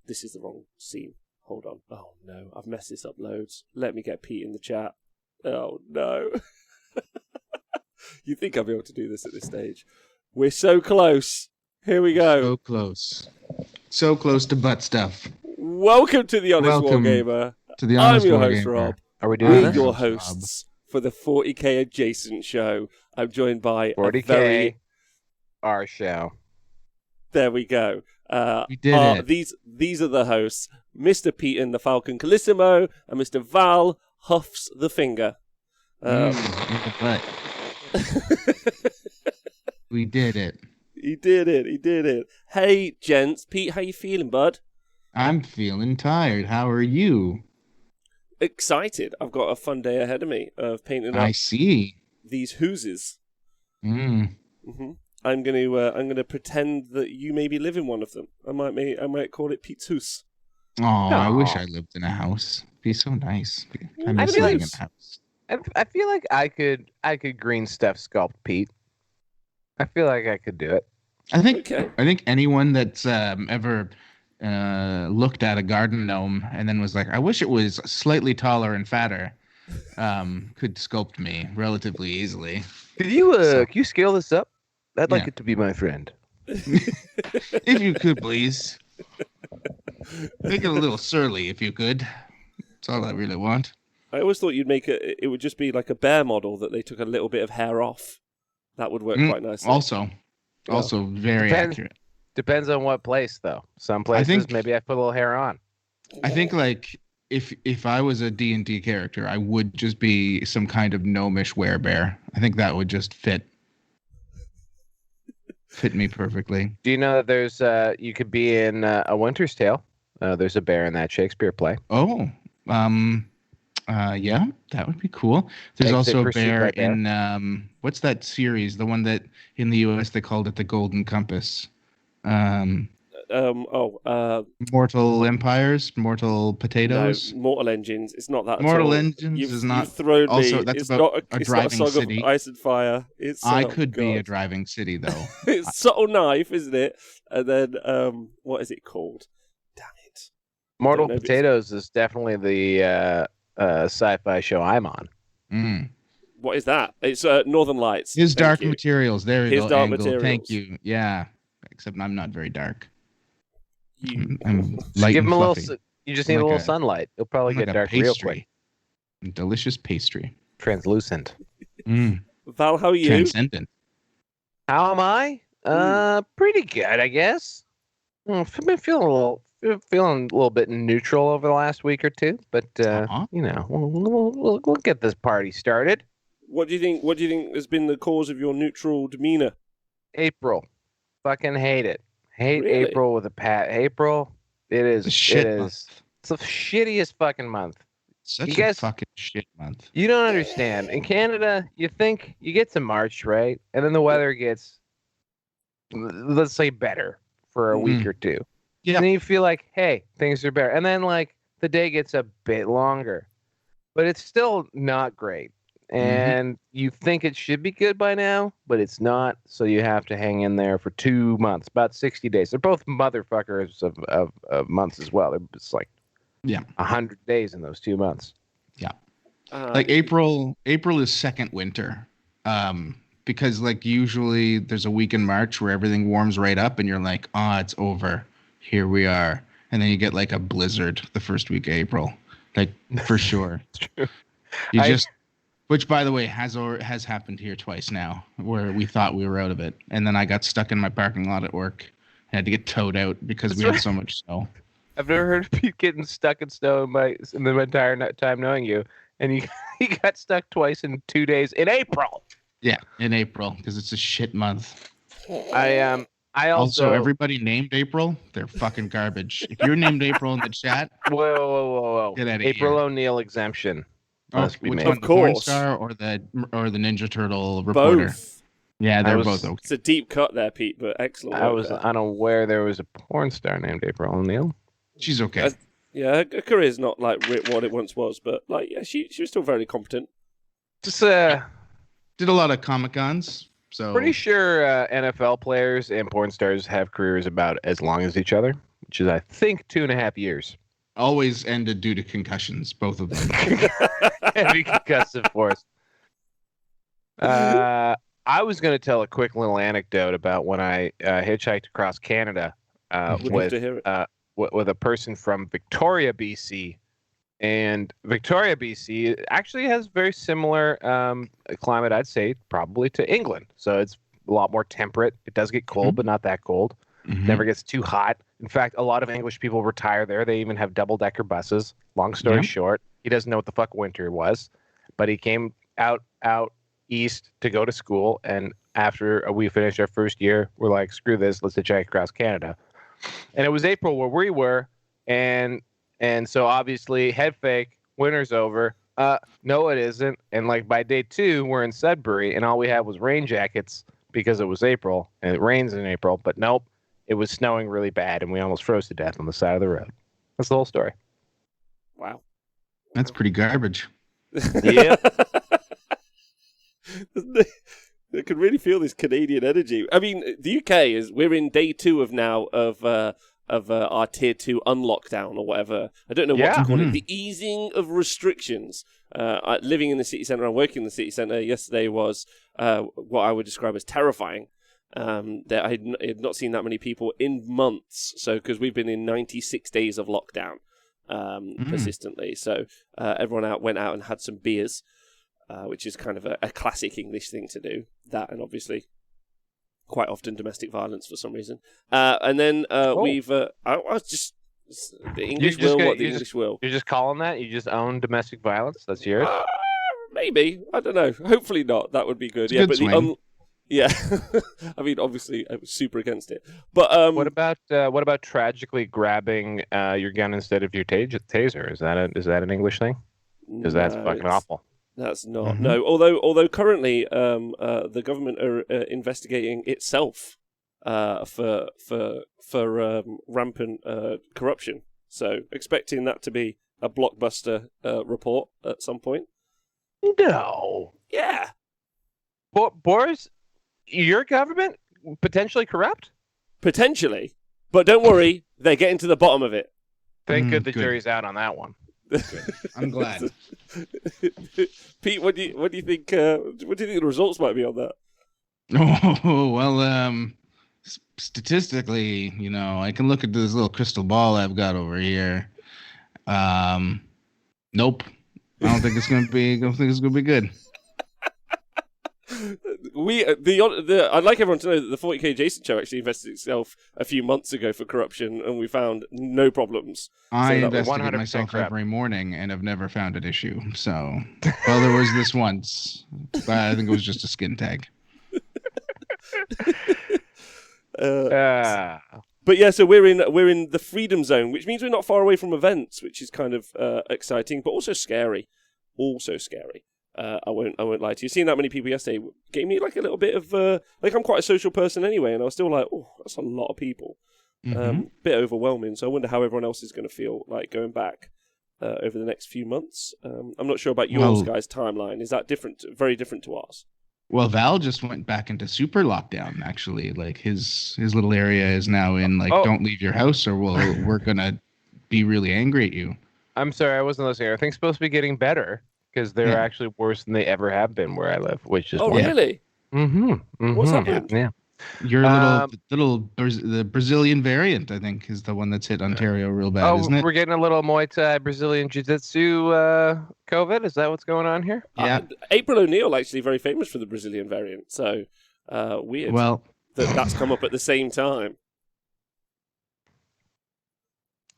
This is the wrong scene. Hold on. Oh, no. I've messed this up loads. Let me get Pete in the chat. Oh, no. You think I'll be able to do this at this stage? We're so close. Here we go. So close. So close to butt stuff. Welcome to The Honest Wargamer. To The Honest I'm your Wargamer. host, Rob. Are we doing We're this? your hosts for the 40k adjacent show. I'm joined by 40k, our show. There we go. We did it. These are the hosts, Mr. Pete and the Falcon Carissimo, and Mr. Val Huffs the Finger. We did it. He did it. Hey, gents. Pete, how you feeling, bud? I'm feeling tired. How are you? Excited. I've got a fun day ahead of me of painting up these hooses. Mm-hmm. I'm gonna pretend that you maybe live in one of them. I might call it Pete's house. Oh, I wish I lived in a house. It'd be so nice. I miss living in a house. I feel like I could green stuff sculpt Pete. I feel like I could do it. I think anyone that's ever looked at a garden gnome and then was like, I wish it was slightly taller and fatter, could sculpt me relatively easily. Could you scale this up? I'd like it to be my friend. If you could, please. Make it a little surly, if you could. That's all I really want. I always thought you'd make it would just be like a bear model that they took a little bit of hair off. That would work quite nicely. Also very accurate. Depends on what place, though. Some places, maybe I put a little hair on. I think, like, if I was a D&D character, I would just be some kind of gnomish werebear. I think that would just fit me perfectly. Do you know that there's you could be in A Winter's Tale? There's a bear in that Shakespeare play. Oh, yeah, that would be cool. There's also a bear in what's that series? The one that in the US they called it the Golden Compass. Mortal Empires, Mortal Potatoes. No, Mortal Engines. It's not that. Mortal at all. Engines is not. You've thrown also, me. that's it's about not a driving it's not a song city. Of Ice and Fire. I could be a driving city though. It's Subtle Knife, isn't it? And then what is it called? Damn it! Mortal Potatoes is definitely the sci-fi show I'm on. Mm. What is that? It's Northern Lights. His Dark Materials. There you go. Dark Materials. Thank you. Yeah. Except I'm not very dark. I'm light give him a little. You just need a little sunlight. It'll probably get dark real quick. Delicious pastry. Translucent. Val, how are you? Transcendent. How am I? Pretty good, I guess. I've been feeling a little bit neutral over the last week or two, but you know, we'll get this party started. What do you think? What do you think has been the cause of your neutral demeanor? April, fucking hate it. Hate really? April with a pat. April, it is. Month. It's the shittiest fucking month. Such a fucking shit month. You don't understand. In Canada, you think you get to March, right? And then the weather gets, let's say, better for a week or two. Yeah. And then you feel like, hey, things are better. And then, like, the day gets a bit longer. But it's still not great. And you think it should be good by now, but it's not. So you have to hang in there for 2 months, about 60 days. They're both motherfuckers of months as well. It's like 100 days in those 2 months. Yeah. Like April is second winter. Because like usually there's a week in March where everything warms right up and you're like, oh, it's over. Here we are. And then you get like a blizzard the first week of April. Like for sure. It's true. Which, by the way, has happened here twice now, where we thought we were out of it, and then I got stuck in my parking lot at work. I had to get towed out because we had so much snow. I've never heard of people getting stuck in snow in my entire time knowing you, and he got stuck twice in 2 days in April. Yeah, in April because it's a shit month. I also everybody named April, they're fucking garbage. If you're named April in the chat, whoa, get out of April here. O'Neil exemption. Which one, of course. The Porn Star or the Ninja Turtle reporter? Both. Yeah, they're both okay. It's a deep cut there, Pete, but excellent. I was unaware there was a porn star named April O'Neil. She's okay. Her career's not like what it once was, but like she was still very competent. Just did a lot of Comic-Cons. So pretty sure NFL players and porn stars have careers about as long as each other. which is, I think, 2.5 years. Always ended due to concussions, both of them. Heavy concussive force. I was going to tell a quick little anecdote about when I hitchhiked across Canada with a person from Victoria, BC. And Victoria, BC actually has very similar climate, I'd say, probably to England. So it's a lot more temperate. It does get cold, but not that cold. Never gets too hot. In fact, a lot of English people retire there. They even have double-decker buses. Long story short, he doesn't know what the fuck winter was, but he came out east to go to school, and after we finished our first year, we're like, screw this, let's hitchhike across Canada. And it was April where we were, and so obviously head fake, winter's over. No, it isn't. And like by day 2, we're in Sudbury, and all we had was rain jackets because it was April, and it rains in April, but nope. It was snowing really bad, and we almost froze to death on the side of the road. That's the whole story. Wow. That's pretty garbage. Yeah. I can really feel this Canadian energy. I mean, the UK we're in day 2 of our tier 2 unlockdown or whatever. I don't know what to call it. The easing of restrictions. Living in the city centre and working in the city centre yesterday was what I would describe as terrifying. That I had not seen that many people in months. So, because we've been in 96 days of lockdown persistently. So, everyone went out and had some beers, which is kind of a classic English thing to do. That, and obviously quite often domestic violence for some reason. And then we've... I was just... The English will what the English will. You're just calling that? You just own domestic violence? That's yours? Maybe. I don't know. Hopefully not. That would be good. It's good swing. Yeah, I mean, obviously, I was super against it. But what about tragically grabbing your gun instead of your taser? Is that an English thing? Because that's fucking awful. That's not no. Although currently, the government are investigating itself for rampant corruption. So expecting that to be a blockbuster report at some point. No. Yeah. Boris. Your government potentially corrupt? Potentially. But don't worry, they're getting to the bottom of it. Thank good the jury's out on that one. I'm glad. Pete, what do you think the results might be on that? Oh, well, statistically, I can look at this little crystal ball I've got over here. Nope. I don't think it's gonna be good. I'd like everyone to know that the 40k Jason show actually invested itself a few months ago for corruption, and we found no problems. I investigate myself every morning and have never found an issue. So, well, there was this once, but I think it was just a skin tag. But yeah, so we're in the freedom zone, which means we're not far away from events, which is kind of exciting, but also scary. I won't lie to you. Seeing that many people yesterday gave me like a little bit of I'm quite a social person anyway, and I was still like, oh, that's a lot of people. Bit overwhelming. So I wonder how everyone else is going to feel like going back over the next few months. I'm not sure about yours guys' timeline. Is that very different to ours? Well, Val just went back into super lockdown. Actually, like his little area is now in don't leave your house, or we're gonna be really angry at you. I'm sorry, I wasn't listening. Are things supposed to be getting better? Because they're actually worse than they ever have been where I live, which is really? What's happened? Yeah. Your the Brazilian variant, I think, is the one that's hit Ontario real bad, isn't it? We're getting a little Muay Thai Brazilian Jiu-Jitsu COVID. Is that what's going on here? Yeah. April O'Neil actually very famous for the Brazilian variant, so weird. Well, that's come up at the same time.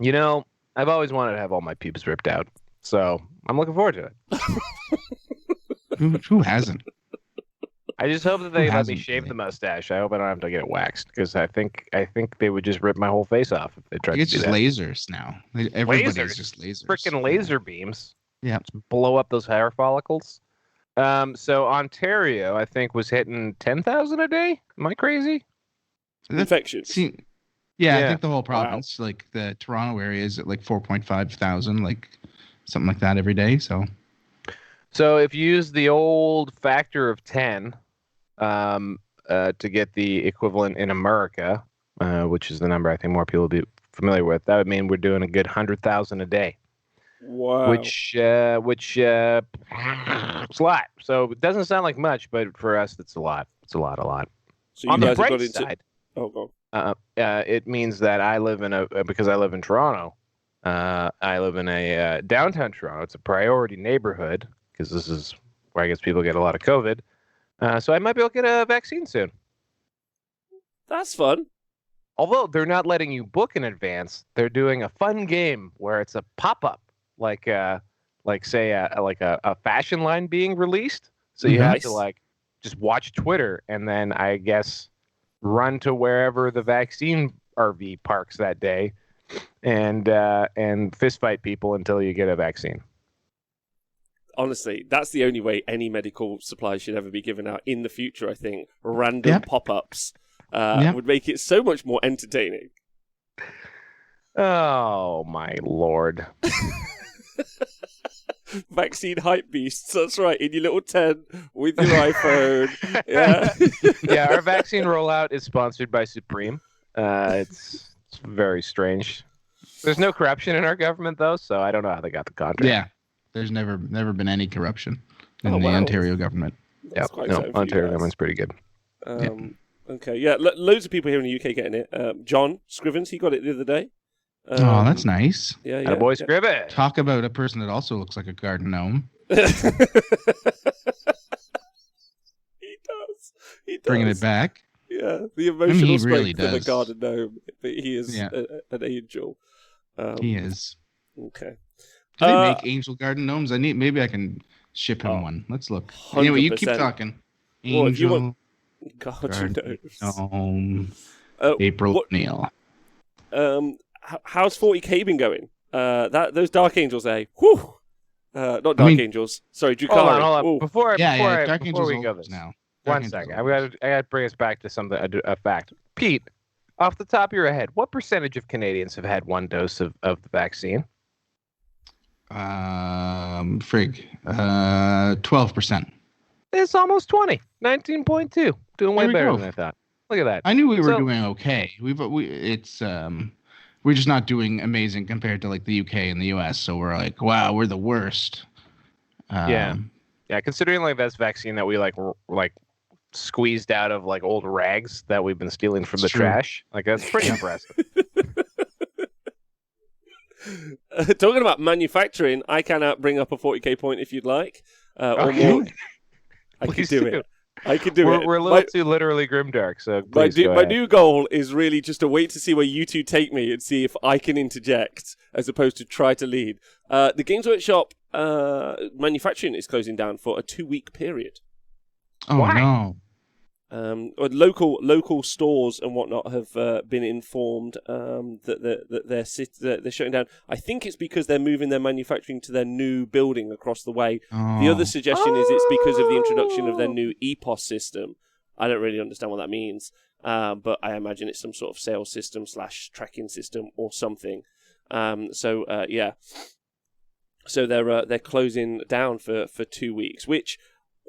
I've always wanted to have all my pubes ripped out. So I'm looking forward to it. Who hasn't? I just hope that they let me shave the mustache. I hope I don't have to get it waxed, because I think they would just rip my whole face off if they tried to do that. It's just lasers now. Everybody's just lasers. Freaking laser beams. Yeah. Just blow up those hair follicles. So Ontario, I think, was hitting 10,000 a day. Am I crazy? Infections. Yeah, I think the whole province, like the Toronto area, is at like 4,500, like something like that every day. So if you use the old factor of 10 to get the equivalent in America, which is the number I think more people will be familiar with, that would mean we're doing a good 100,000 a day. Wow. Which it's a lot. So it doesn't sound like much, but for us, it's a lot. It's a lot. So on the bright side, go on. It means that because I live in Toronto, I live in a downtown Toronto. It's a priority neighborhood because this is where I guess people get a lot of COVID. So I might be able to get a vaccine soon. That's fun. Although they're not letting you book in advance, they're doing a fun game where it's a pop-up, like say a fashion line being released. So you have to just watch Twitter and then I guess run to wherever the vaccine RV parks that day, and fist fight people until you get a vaccine. Honestly, that's the only way any medical supplies should ever be given out in the future, I think. Random pop-ups would make it so much more entertaining. Oh, my Lord. Vaccine hype beasts, that's right, in your little tent with your iPhone. Yeah. Yeah, our vaccine rollout is sponsored by Supreme. It's very strange. There's no corruption in our government, though, so I don't know how they got the contract. Yeah. There's never been any corruption in the Ontario government. Yeah, no, Ontario government's pretty good. Okay, yeah, loads of people here in the UK getting it. John Scrivens, he got it the other day. Oh, that's nice. Yeah. Boy, Scriven. Talk about a person that also looks like a garden gnome. He does. Bringing it back. Yeah, the emotional strength really of a does. garden gnome. But he is an angel. He is. Okay. Do they make angel garden gnomes? Maybe I can ship him one. Let's look. 100%. Anyway, you keep talking. Angel garden gnome. April O'Neil. How's 40k been going? Those Dark Angels, whew. Not Dark Angels. Sorry, Drukhari. Hold on. Before Dark before Angels we go this now. One second. I got to bring us back to something, a fact. Pete, off the top of your head, what percentage of Canadians have had one dose of the vaccine? 12%. It's almost 20. 19.2. Doing way better than I thought. Look at that. I knew we were doing okay. We're just not doing amazing compared to like the UK and the US. So we're like, wow, we're the worst. Yeah. Considering like that's vaccine that we like squeezed out of like old rags that we've been stealing from the trash. Like that's pretty impressive. Talking about manufacturing, I can bring up a 40k point if you'd like, or more. I could do it. We're a little too literally grimdark, so my new goal is really just to wait to see where you two take me and see if I can interject as opposed to try to lead. The Games Workshop manufacturing is closing down for a 2-week period. Oh, why? No. Local stores and whatnot have been informed that they're shutting down. I think it's because they're moving their manufacturing to their new building across the way. Oh. The other suggestion is it's because of the introduction of their new EPOS system. I don't really understand what that means, but I imagine it's some sort of sales system / tracking system or something. So they're closing down for 2 weeks, which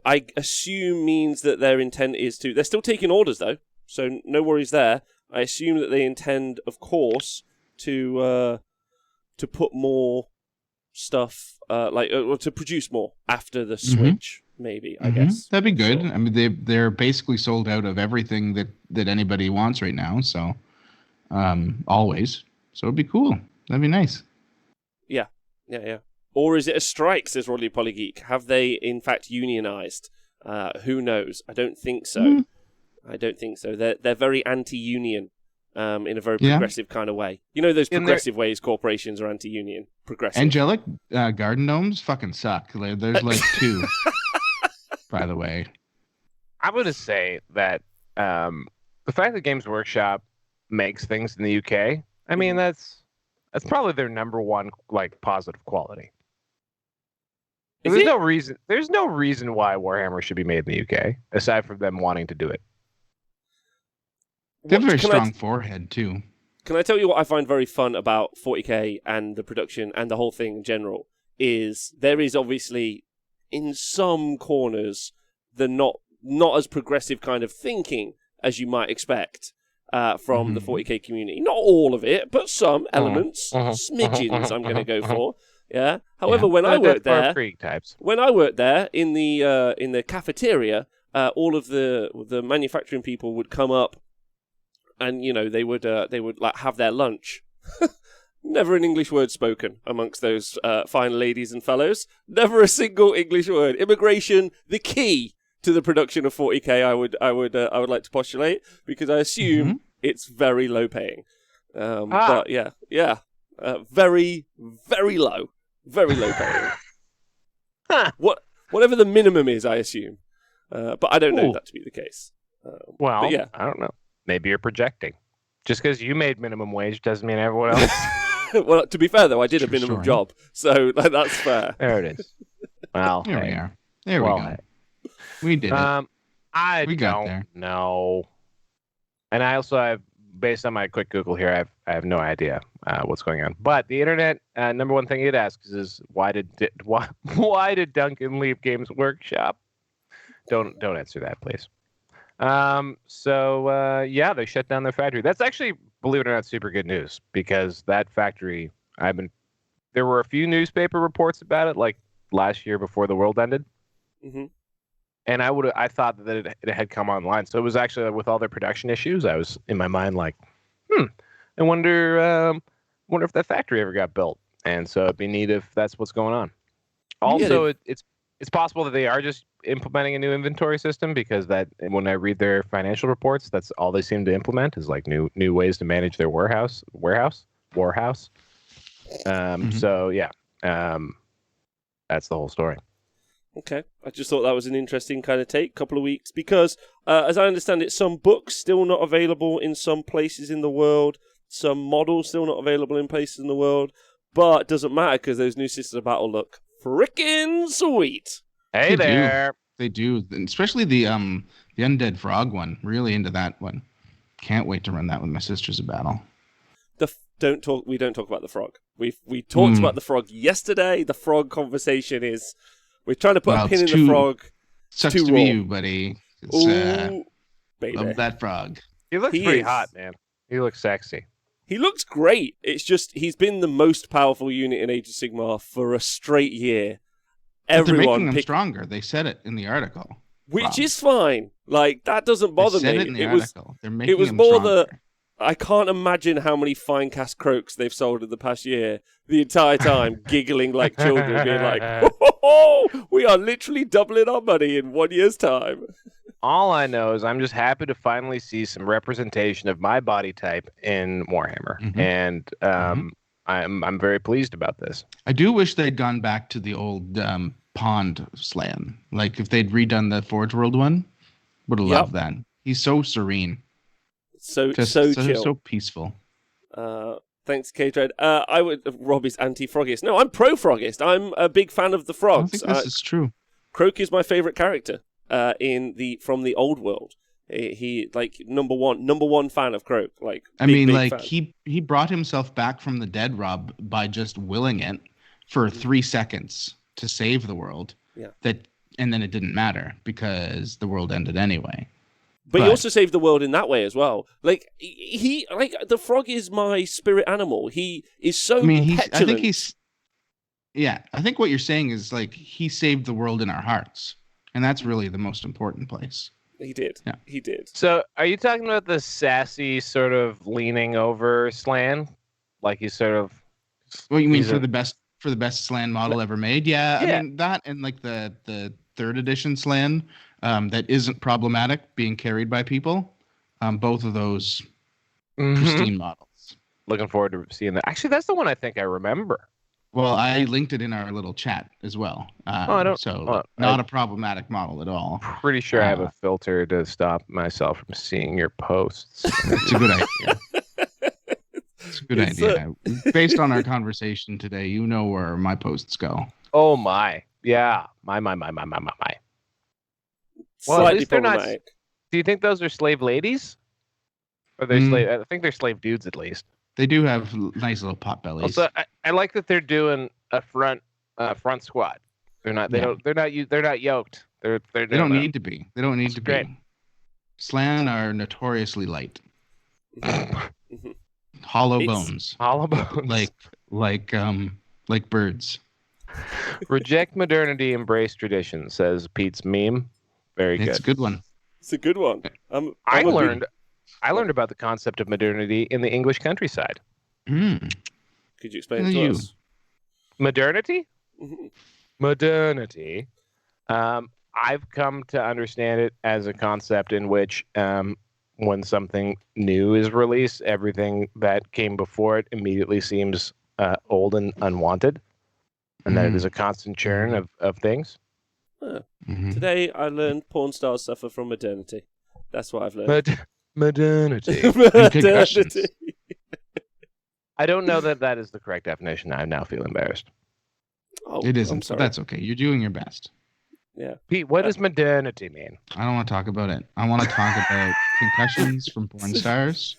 I assume means that their intent is they're still taking orders though, so no worries there. I assume that they intend, of course, to put more stuff, or to produce more after the Switch, maybe, I guess. That'd be good. So, I mean, they're basically sold out of everything that anybody wants right now, so, always. So it'd be cool. That'd be nice. Yeah. Or is it a strike, says Rodley Polygeek? Have they, in fact, unionized? Who knows? I don't think so. I don't think so. They're very anti-union in a very progressive kind of way. You know those progressive ways corporations are anti-union? Progressive. Angelic garden gnomes fucking suck. There's like 2, by the way. I'm going to say that the fact that Games Workshop makes things in the UK, I mean, that's probably their number one like positive quality. There's no reason why Warhammer should be made in the UK, aside from them wanting to do it. They have a very strong forehead, too. Can I tell you what I find very fun about 40k and the production and the whole thing in general? Is there is obviously, in some corners, the not as progressive kind of thinking as you might expect. from the 40k community. Not all of it, but some elements, smidgens. I'm going to go for. Yeah. However, when I worked there, in the cafeteria, all of the manufacturing people would come up, and they would like have their lunch. Never an English word spoken amongst those fine ladies and fellows. Never a single English word. Immigration, the key to the production of 40k. I would like to postulate, because I assume it's very low paying. But yeah, very, very low paying. Whatever the minimum is, I assume. But I don't know that to be the case. Well, yeah. I don't know. Maybe you're projecting. Just because you made minimum wage doesn't mean everyone else. Well, to be fair, though, I did a minimum job, so that's fair. There it is. Well, there we are. There we go. We did it. I don't know. And I also have, based on my quick Google here, I have no idea what's going on. But the internet, number one thing it asks is why did Duncan leave Games Workshop? Don't answer that, please. Yeah, they shut down their factory. That's actually, believe it or not, super good news, because that factory, there were a few newspaper reports about it, like last year before the world ended. Mm-hmm. And I thought that it had come online. So it was actually, with all their production issues, I was in my mind like, I wonder if that factory ever got built. And so it'd be neat if that's what's going on. Also, it's possible that they are just implementing a new inventory system, because that, when I read their financial reports, that's all they seem to implement is like new ways to manage their warehouse. So yeah, that's the whole story. Okay, I just thought that was an interesting kind of take. Couple of weeks, because as I understand it, some books still not available in some places in the world, some models still not available in places in the world, but it doesn't matter, because those new systems of battle look frickin' sweet. Hey, they do, especially the Undead Frog one. Really into that one. Can't wait to run that with my sisters of battle. We don't talk about the frog. We talked about the frog yesterday. The frog conversation is, we're trying to put a pin in the frog. Sucks to be you, buddy. Baby. Love that frog. He looks pretty hot, man. He looks sexy. He looks great. It's just, he's been the most powerful unit in Age of Sigmar for a straight year. They're making them stronger. They said it in the article. Which is fine. Like, that doesn't bother me. They said it in the article. They're making it was them more stronger. I can't imagine how many fine cast croaks they've sold in the past year. The entire time, giggling like children, being like, we are literally doubling our money in 1 year's time. All I know is I'm just happy to finally see some representation of my body type in Warhammer. And I'm very pleased about this. I do wish they'd gone back to the old pond slan. Like, if they'd redone the Forge World one, would have loved that. He's so serene. So chill. So peaceful. Thanks, K-Dread. Rob is anti-Frogist. No, I'm pro-Frogist. I'm a big fan of the frogs. I think this is true. Croak is my favorite character from the old world. He like number one fan of Croak. Like, big fan. he brought himself back from the dead, Rob, by just willing it for 3 seconds to save the world. Yeah. And then it didn't matter because the world ended anyway. But he also saved the world in that way as well. Like, the frog is my spirit animal. He is so petulant. I think what you're saying is, like, he saved the world in our hearts. And that's really the most important place. He did. Yeah. He did. So, are you talking about the sassy sort of leaning over slan? Like, he's sort of... Well, you mean for the best slan model ever made? Yeah. I mean, that and, like, the 3rd edition slan... that isn't problematic being carried by people. Both of those pristine models. Looking forward to seeing that. Actually, that's the one I think I remember. Well, I linked it in our little chat as well. Not a problematic model at all. Pretty sure I have a filter to stop myself from seeing your posts. It's a good idea. It's a good idea. Based on our conversation today, you know where my posts go. Oh my. Yeah. My. Well, at least they're not. Do you think those are slave ladies? Or they're slave? I think they're slave dudes at least. They do have nice little pot bellies. Also, I like that they're doing a front squat. They're not. They're not yoked. They don't need to be. They don't need to be. Slan are notoriously light. Hollow bones. Hollow bones. Like birds. Reject modernity, embrace tradition, says Pete's meme. Very good. It's a good one. It's a good one. I learned about the concept of modernity in the English countryside. Mm. Could you explain it to us? Modernity? Modernity. I've come to understand it as a concept in which when something new is released, everything that came before it immediately seems old and unwanted. And that it is a constant churn of things. Today I learned porn stars suffer from modernity. That's what I've learned. Modernity. Modernity. I don't know that is the correct definition. I now feel embarrassed. Oh, it isn't. So that's okay. You're doing your best. Yeah. Pete, what does modernity mean? I don't want to talk about it. I want to talk about concussions from porn stars,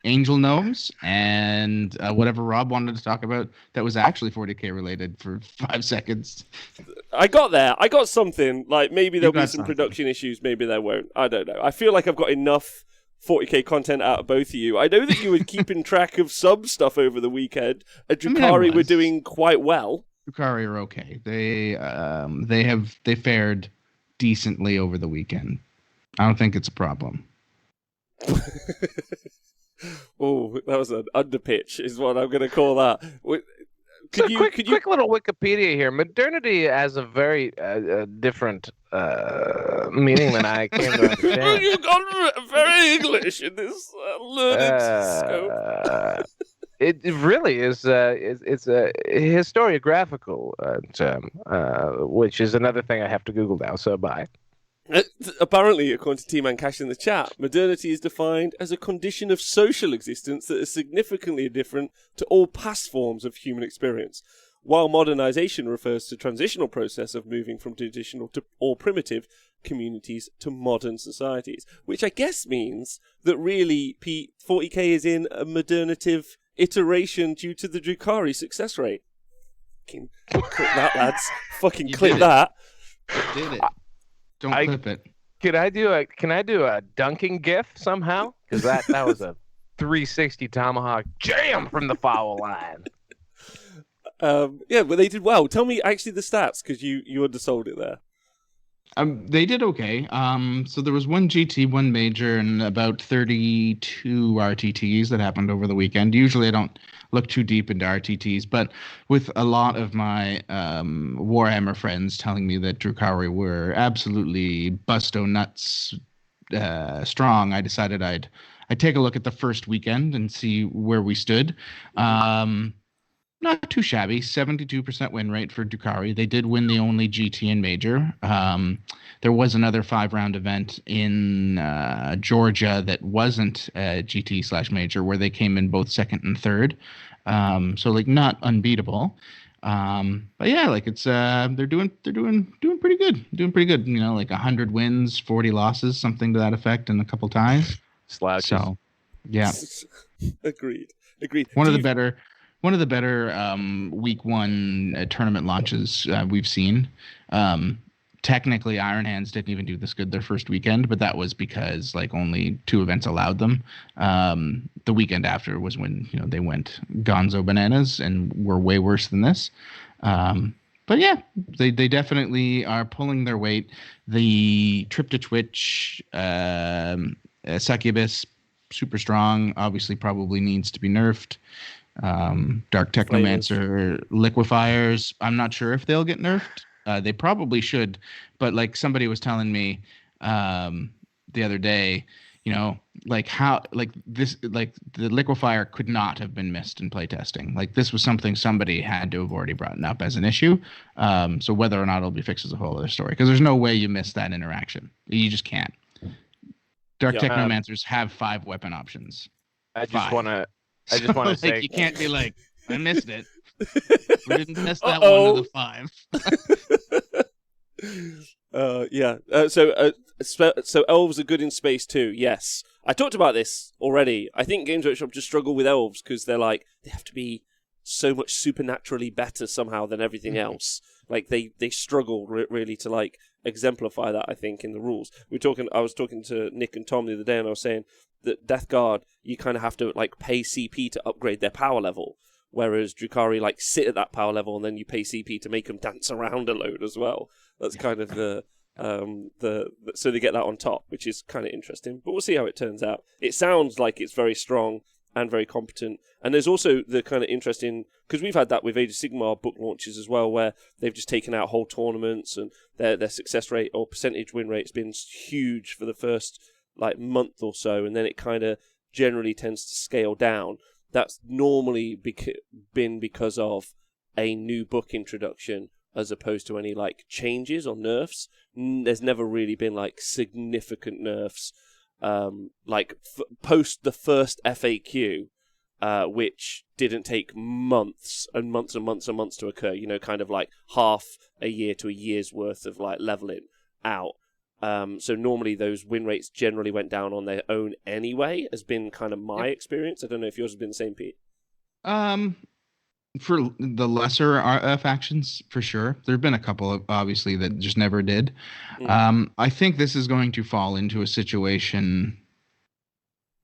angel gnomes, and whatever Rob wanted to talk about that was actually 40K related for 5 seconds. I got there. I got something. Like, maybe there'll be some production issues. Maybe there won't. I don't know. I feel like I've got enough 40K content out of both of you. I know that you were keeping track of some stuff over the weekend. And Drukhari were doing quite well. Drukhari are okay. They fared decently over the weekend. I don't think it's a problem. Oh, that was an underpitch, is what I'm going to call that. Quick little Wikipedia here. Modernity has a very different meaning than I came to understand. You got very English in this learned scope. It really is. It's a historiographical term, which is another thing I have to Google now. So bye. Apparently, according to T-Man Cash in the chat, modernity is defined as a condition of social existence that is significantly different to all past forms of human experience, while modernization refers to transitional process of moving from traditional to or primitive communities to modern societies, which I guess means that really, Pete, 40K is in a modernative iteration due to the Drukhari success rate. Fucking clip that, lads. Fucking clip that. You did it. Don't clip it. Can I do a dunking gif somehow? Because that was a 360 tomahawk jam from the foul line. Yeah, but they did well. Tell me actually the stats, because you undersold it there. They did okay. So there was one GT, one major, and about 32 RTTs that happened over the weekend. Usually I don't look too deep into RTTs, but with a lot of my Warhammer friends telling me that Drukhari were absolutely busto nuts strong, I decided I'd take a look at the first weekend and see where we stood. Not too shabby, 72% win rate for Drukhari. They did win the only GT and major. There was another 5-round event in Georgia that wasn't GT/major where they came in both second and third. So like not unbeatable. But yeah, like it's they're doing pretty good. Doing pretty good. You know, like 100 wins, 40 losses, something to that effect, and a couple ties. Slouches. So yeah. Agreed. One of the better week one tournament launches we've seen. Technically, Iron Hands didn't even do this good their first weekend, but that was because like only 2 events allowed them. The weekend after was when they went gonzo bananas and were way worse than this. But yeah, they definitely are pulling their weight. The trip to Twitch, Succubus, super strong. Obviously, probably needs to be nerfed. Dark Technomancer, Liquefiers. I'm not sure if they'll get nerfed. They probably should, but like somebody was telling me the other day, like how like this like the Liquefier could not have been missed in playtesting. Like this was something somebody had to have already brought up as an issue. So whether or not it'll be fixed is a whole other story, because there's no way you miss that interaction. You just can't. Dark Technomancers have 5 weepon options. I just want to say, like, you can't be like, I missed it. We didn't miss that one of the 5. Yeah. So elves are good in space too. Yes, I talked about this already. I think Games Workshop just struggle with elves because they're like they have to be so much supernaturally better somehow than everything else. Like they struggle really to like exemplify that, I think, in the rules. I was talking to Nick and Tom the other day, and I was saying that Death Guard, you kind of have to like pay CP to upgrade their power level, whereas Drukhari like sit at that power level, and then you pay CP to make them dance around a load as well. That's kind of so they get that on top, which is kind of interesting. But we'll see how it turns out. It sounds like it's very strong and very competent. And there's also the kind of interesting, because we've had that with Age of Sigmar book launches as well, where they've just taken out whole tournaments, and their success rate or percentage win rate has been huge for the first like month or so, and then it kind of generally tends to scale down. That's normally been because of a new book introduction, as opposed to any like changes or nerfs. There's never really been like significant nerfs, post the first FAQ, which didn't take months and months and months and months to occur. You know, kind of like half a year to a year's worth of like leveling out. So normally those win rates generally went down on their own anyway, has been kind of my experience. I don't know if yours has been the same, Pete. For the lesser factions, for sure. There have been a couple of, obviously, that just never did. I think this is going to fall into a situation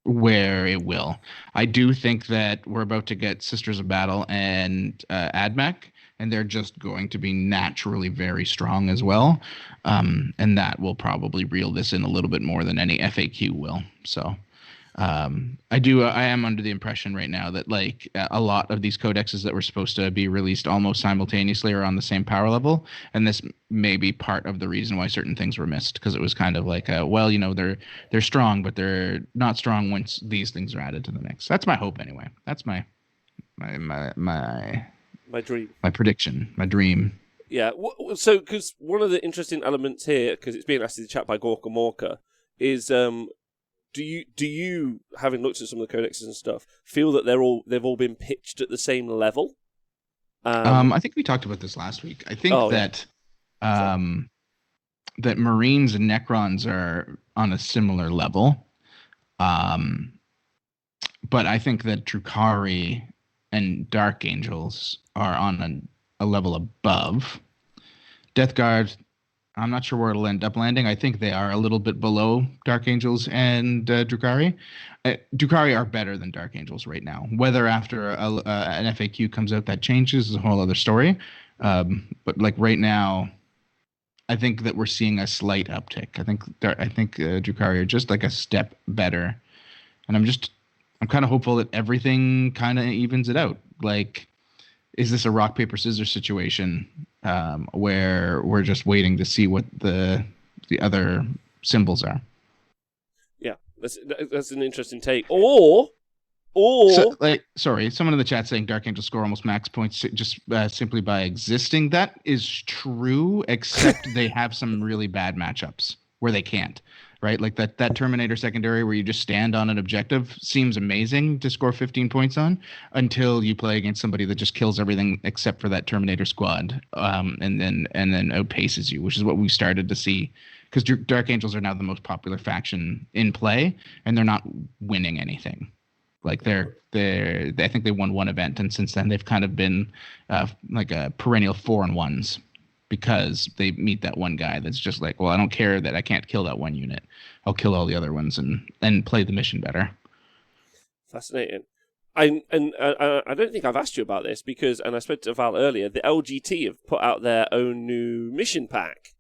where it will. I do think that we're about to get Sisters of Battle and AdMech, and they're just going to be naturally very strong as well. And that will probably reel this in a little bit more than any FAQ will. So I am under the impression right now that like a lot of these codexes that were supposed to be released almost simultaneously are on the same power level, and this may be part of the reason why certain things were missed, because it was kind of like they're strong, but they're not strong once these things are added to the mix. That's my hope anyway. That's my dream, my prediction, my dream. Yeah. So because one of the interesting elements here, because it's being asked in the chat by Gorka Morka, is Do you, having looked at some of the codexes and stuff, feel that they've all been pitched at the same level? I think we talked about this last week. I think that Marines and Necrons are on a similar level, but I think that Drukhari and Dark Angels are on a level above. Death Guard, I'm not sure where it'll end up landing. I think they are a little bit below Dark Angels and Drukhari. Drukhari are better than Dark Angels right now. Whether after an FAQ comes out that changes is a whole other story. But like right now, I think that we're seeing a slight uptick. I think Drukhari are just like a step better, and I'm kind of hopeful that everything kind of evens it out. Like, is this a rock paper scissors situation where we're just waiting to see what the other symbols are? Yeah, that's an interesting take. Or someone in the chat saying Dark Angels score almost max points just simply by existing. That is true, except they have some really bad matchups where they can't. Right, like that Terminator secondary where you just stand on an objective seems amazing to score 15 points on, until you play against somebody that just kills everything except for that Terminator squad, and then outpaces you, which is what we started to see, because Dark Angels are now the most popular faction in play, and they're not winning anything. Like I think they won one event, and since then they've kind of been like a perennial 4-1s. Because they meet that one guy that's just like, well, I don't care that I can't kill that one unit. I'll kill all the other ones and play the mission better. Fascinating. I don't think I've asked you about this and I spoke to Val earlier, the LGT have put out their own new mission pack.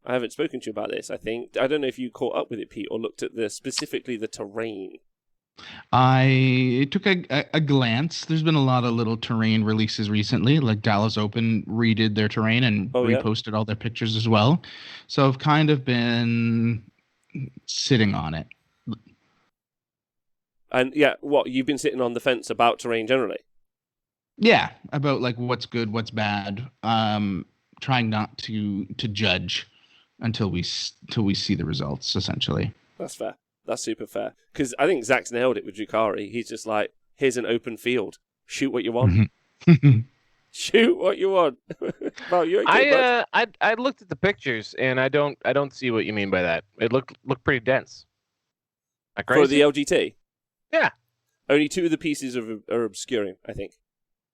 I haven't spoken to you about this, I think. I don't know if you caught up with it, Pete, or looked at specifically the terrain. I took a glance. There's been a lot of little terrain releases recently, like Dallas Open redid their terrain and reposted all their pictures as well. So I've kind of been sitting on it. And you've been sitting on the fence about terrain generally? Yeah, about like what's good, what's bad. Trying not to judge until we see the results, essentially. That's fair. That's super fair. Because I think Zach's nailed it with Drukhari. He's just like, here's an open field. Shoot what you want. Shoot what you want. Well, you're okay, I looked at the pictures, and I don't see what you mean by that. It looked pretty dense. For the LGT? Yeah. Only 2 of the pieces are obscuring, I think.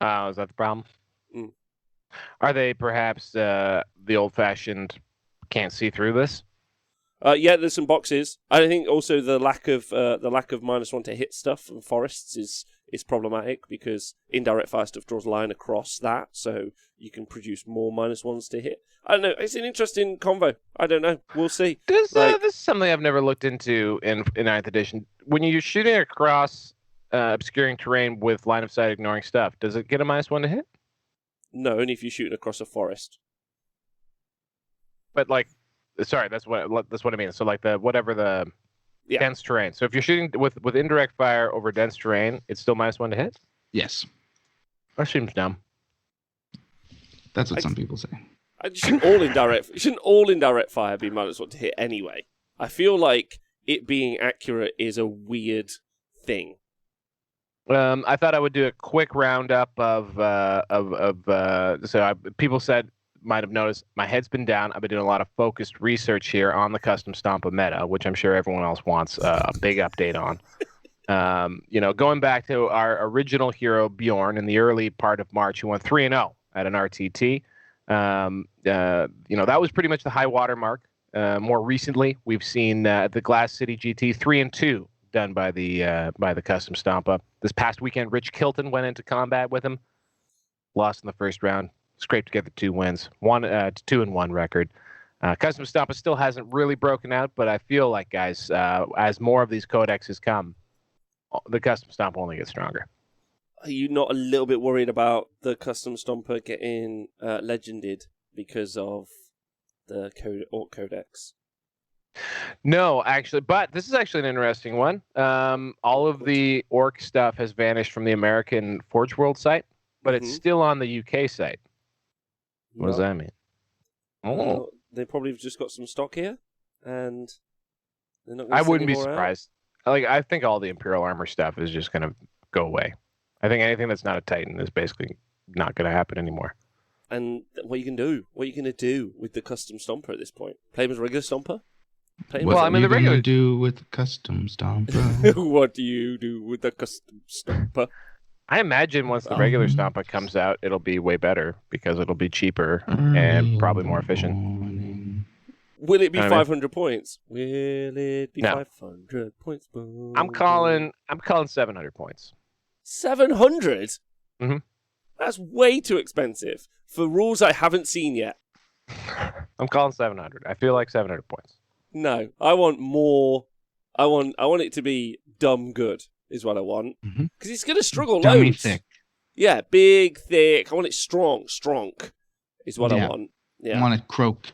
Oh, is that the problem? Mm. Are they perhaps the old-fashioned can't see through this. Yeah, there's some boxes. I think also the lack of -1 to hit stuff from forests is problematic because indirect fire stuff draws a line across that, so you can produce more -1s to hit. I don't know. It's an interesting convo. I don't know. We'll see. This is something I've never looked into in 9th edition. When you're shooting across obscuring terrain with line of sight ignoring stuff, does it get a -1 to hit? No, only if you're shooting across a forest. But sorry, that's what I mean. So like the dense terrain. So if you're shooting with indirect fire over dense terrain, it's still -1 to hit? Yes. That seems dumb. That's what some people say. Shouldn't all indirect fire be -1 to hit anyway? I feel like it being accurate is a weird thing. I thought I would do a quick roundup of people said, might have noticed my head's been down. I've been doing a lot of focused research here on the custom Stompa meta, which I'm sure everyone else wants a big update on. Going back to our original hero Bjorn in the early part of March, who went 3-0 at an RTT. That was pretty much the high water mark. More recently, we've seen the Glass City GT 3-2 done by the custom Stompa. This past weekend, Rich Kilton went into combat with him, lost in the first round. Scraped together 2 wins, 2-1 record. Custom Stompa still hasn't really broken out, but I feel like, guys, as more of these codexes come, the custom Stompa only gets stronger. Are you not a little bit worried about the custom Stompa getting legended because of the Orc Codex? No, actually, but this is actually an interesting one. All of the Orc stuff has vanished from the American Forge World site, but it's still on the UK site. What does that mean? Well, they probably have just got some stock here, and they're not. I wouldn't be surprised. I think all the Imperial Armor stuff is just going to go away. I think anything that's not a Titan is basically not going to happen anymore. And what are you going to do with the custom Stomper at this point? Play him as a regular Stomper? What are you going to do with the custom Stomper? What do you do with the custom Stomper? I imagine once the regular Stompa comes out, it'll be way better because it'll be cheaper and probably more efficient. Will it be 500 points? Will it be 500 points? Boom. I'm calling 700 points. 700? Mm-hmm. That's way too expensive for rules I haven't seen yet. I'm calling 700. I feel like 700 points. No, I want more. I want it to be dumb good. Is what I want. Because he's going to struggle Dummy loads. thick. Yeah, big, thick. I want it strong is what I want. Yeah. I want it croak.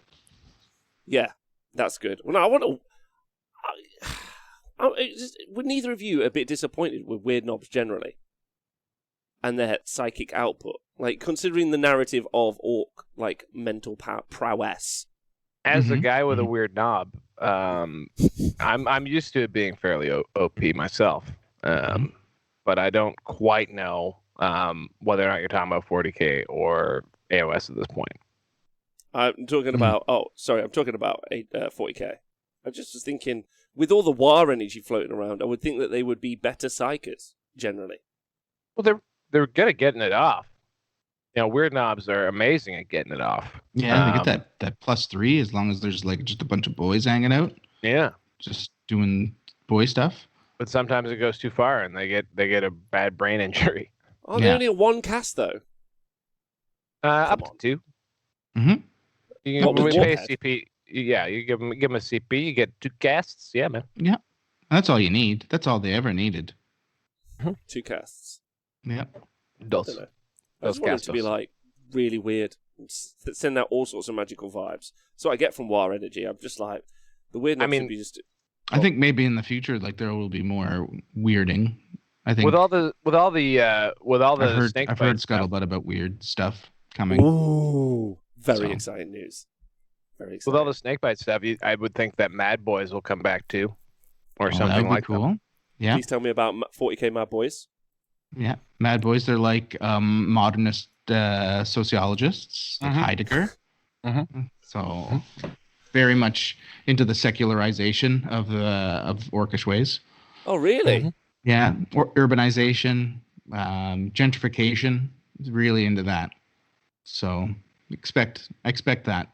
Yeah, that's good. Well, no, I want to... Were neither of you a bit disappointed with Weird Knobs generally? And their psychic output? Like, considering the narrative of Orc, like, mental prowess. As a guy with a weird knob, I'm used to it being fairly OP myself. But I don't quite know whether or not you're talking about 40k or AOS at this point. I'm talking about... Oh, sorry, I'm talking about 40k. I just was thinking, with all the war energy floating around, I would think that they would be better psychers, generally. Well, they're good at getting it off. Weird knobs are amazing at getting it off. Yeah, they get that +3 as long as there's like just a bunch of boys hanging out. Yeah. Just doing boy stuff. But sometimes it goes too far, and they get a bad brain injury. Oh, they only have 1 cast though. Up to 2. Mm-hmm. You pay a CP. Yeah, you give them a CP. You get 2 casts. Yeah, man. Yeah, that's all you need. That's all they ever needed. 2 casts. Yeah. I just want it to be like really weird. Send out all sorts of magical vibes. So I get from War Energy. I'm just like the weirdness should be just. I think maybe in the future, like there will be more weirding. I think with all the snake. I've heard scuttlebutt about weird stuff coming. Ooh, very exciting news. Very exciting. With all the snakebite stuff, I would think that Mad Boys will come back too, or something like cool. That. Yeah. Please tell me about 40k Mad Boys. Yeah, Mad Boys. They're like modernist sociologists, like Heidegger. So very much into the secularization of Orcish ways. Oh, really? Yeah, or urbanization, gentrification. Really into that. So I expect that.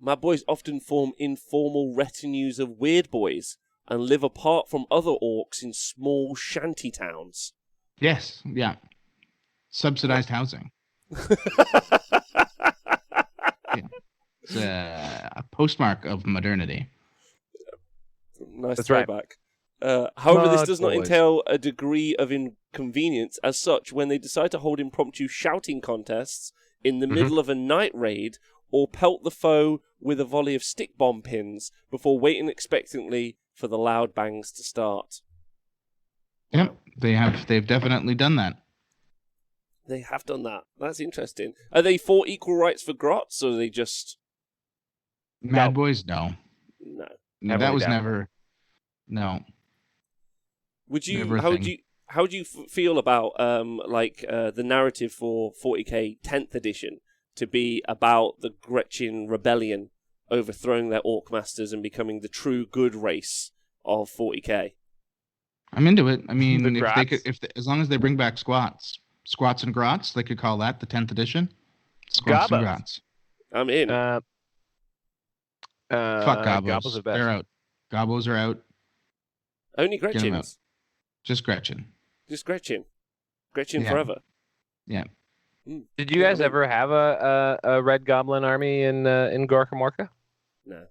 My boys often form informal retinues of weird boys and live apart from other orcs in small shanty towns. Yes, yeah. Subsidized housing. Yeah. It's a postmark of modernity. Nice throwback. However, this does not entail a degree of inconvenience as such when they decide to hold impromptu shouting contests in the middle of a night raid or pelt the foe with a volley of stick bomb pins before waiting expectantly for the loud bangs to start. Yep, they've definitely done that. They have done that. That's interesting. Are they for equal rights for grots, or are they just... Mad Boys? No. No. That was never... No. Would you... How do you feel about the narrative for 40k 10th edition to be about the Gretchen rebellion overthrowing their orc masters and becoming the true good race of 40k? I'm into it. I mean, as long as they bring back squats and grots, they could call that the 10th edition. Squats and grots. I'm in. Fuck Gobos. They're out. Gobos are out. Only Gretchens. Just Gretchen. Just Gretchen. Gretchen forever. Yeah. Did you guys ever have a Red Goblin army in Gorka Morka? No.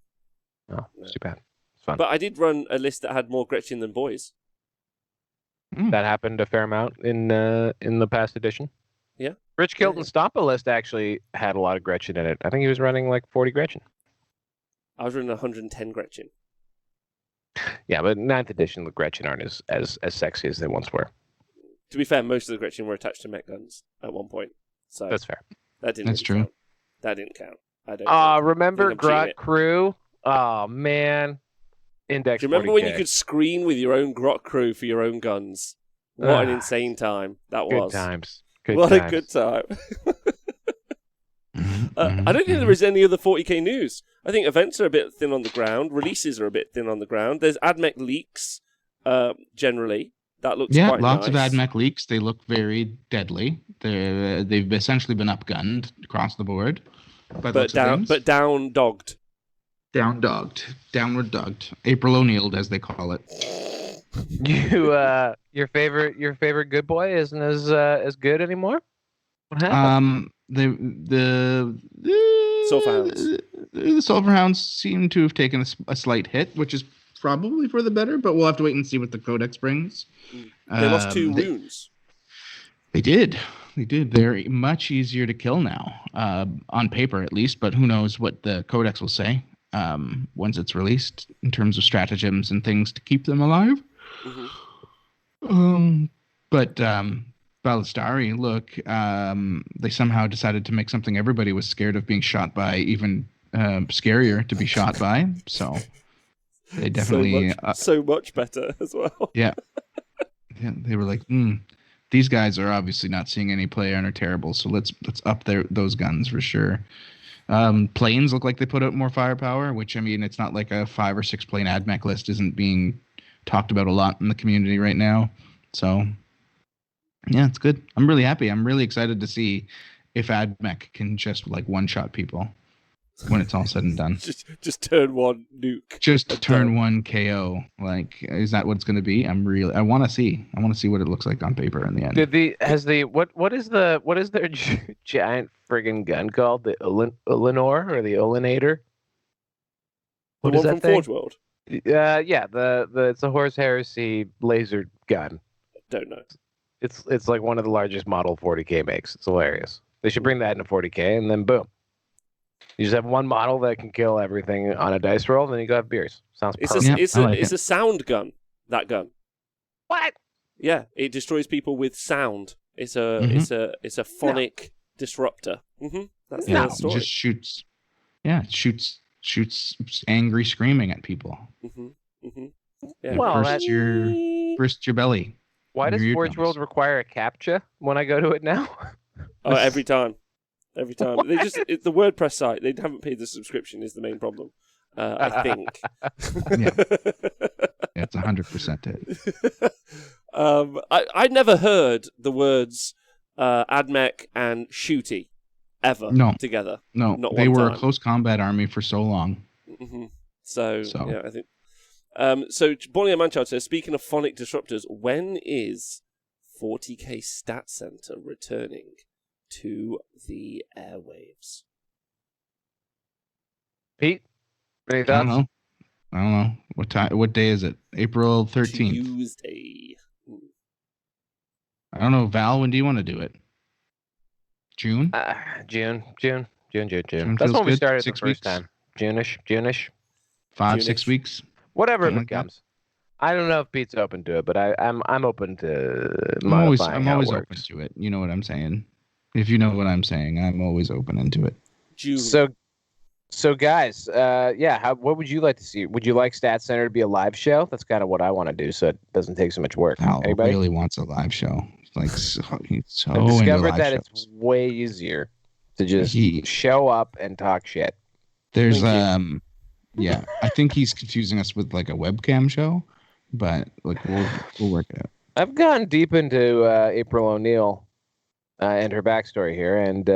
Oh, it's too bad. It's fun. But I did run a list that had more Gretchen than boys. That happened a fair amount in the past edition. Yeah. Rich Kilton's Stompa list actually had a lot of Gretchen in it. I think he was running like 40 Gretchen. I was running 110 Gretchen. Yeah, but 9th edition, the Gretchen aren't as sexy as they once were. To be fair, most of the Gretchen were attached to mech guns at one point. So that's fair. That's true. Count. That didn't count. Remember Grot Crew? Oh, man. Index. Do you remember when you could screen with your own Grot Crew for your own guns? What an insane time that was. Good times. What a good time. I don't think there is any other 40k news. I think events are a bit thin on the ground. Releases are a bit thin on the ground. There's AdMech leaks, generally. That looks quite lots nice. of AdMech leaks. They look very deadly. They've essentially been upgunned across the board. But down dogged. Downward dogged. April O'Neilled, as they call it. Your favorite good boy isn't as good anymore? What happened? The Sulphurhounds. The Sulphurhounds seem to have taken a slight hit, which is probably for the better, but we'll have to wait and see what the Codex brings. They lost 2 runes. They did. They're much easier to kill now, on paper at least, but who knows what the Codex will say once it's released in terms of stratagems and things to keep them alive. But Ballistari, look, they somehow decided to make something everybody was scared of being shot by even scarier to be shot by, so they definitely... so much better as well. Yeah, they were like, these guys are obviously not seeing any play and are terrible, so let's up those guns for sure. Planes look like they put out more firepower, which, I mean, it's not like a 5 or 6 plane AdMech list isn't being talked about a lot in the community right now. So, yeah, it's good. I'm really happy. I'm really excited to see if AdMech can just, like, one-shot people when it's all said and done. just turn one nuke. Just turn one KO. Like, is that what it's going to be? I want to see. I want to see what it looks like on paper in the end. What is their giant friggin' gun called? The Olinor or the Olinator? What is that from Forge World? Yeah, it's a Horse Heresy laser gun. Don't know. It's like one of the largest model 40k makes. It's hilarious. They should bring that into 40k, and then boom. You just have one model that can kill everything on a dice roll, and then you go have beers. Sounds perfect. It's a sound gun. That gun. What? Yeah, it destroys people with sound. It's a phonic disruptor. That's the story. It just shoots. Yeah, it shoots angry screaming at people. Yeah. Well, burst your belly. Why does Forge World require a CAPTCHA when I go to it now? Oh, every time. They it's the WordPress site. They haven't paid the subscription is the main problem. I think. Yeah, it's 100% it. I never heard the words AdMech and Shooty ever together. No, not they were time. a close combat army for so long. Mm-hmm. So yeah, I think. So Borneo Manchild says, speaking of phonic disruptors, when is 40k Stat Center returning to the airwaves? Pete, any thoughts? I don't know. What time? What day is it? April 13th. Tuesday. I don't know. Val, when do you want to do it? June? June. June That's when we started 6 the first time. June-ish. 5-6 weeks. Whatever it becomes. I don't know if Pete's open to it, but I'm open to modifying I'm always open to it. You know what I'm saying? If you know what I'm saying, I'm always open into it. June. So guys, what would you like to see? Would you like Stat Center to be a live show? That's kind of what I want to do, so it doesn't take so much work. Val really wants a live show. Like he's I've discovered that it's way easier to just show up and talk shit. There's yeah, I think he's confusing us with like a webcam show, but like we'll work it out. I've gone deep into April O'Neil and her backstory here, and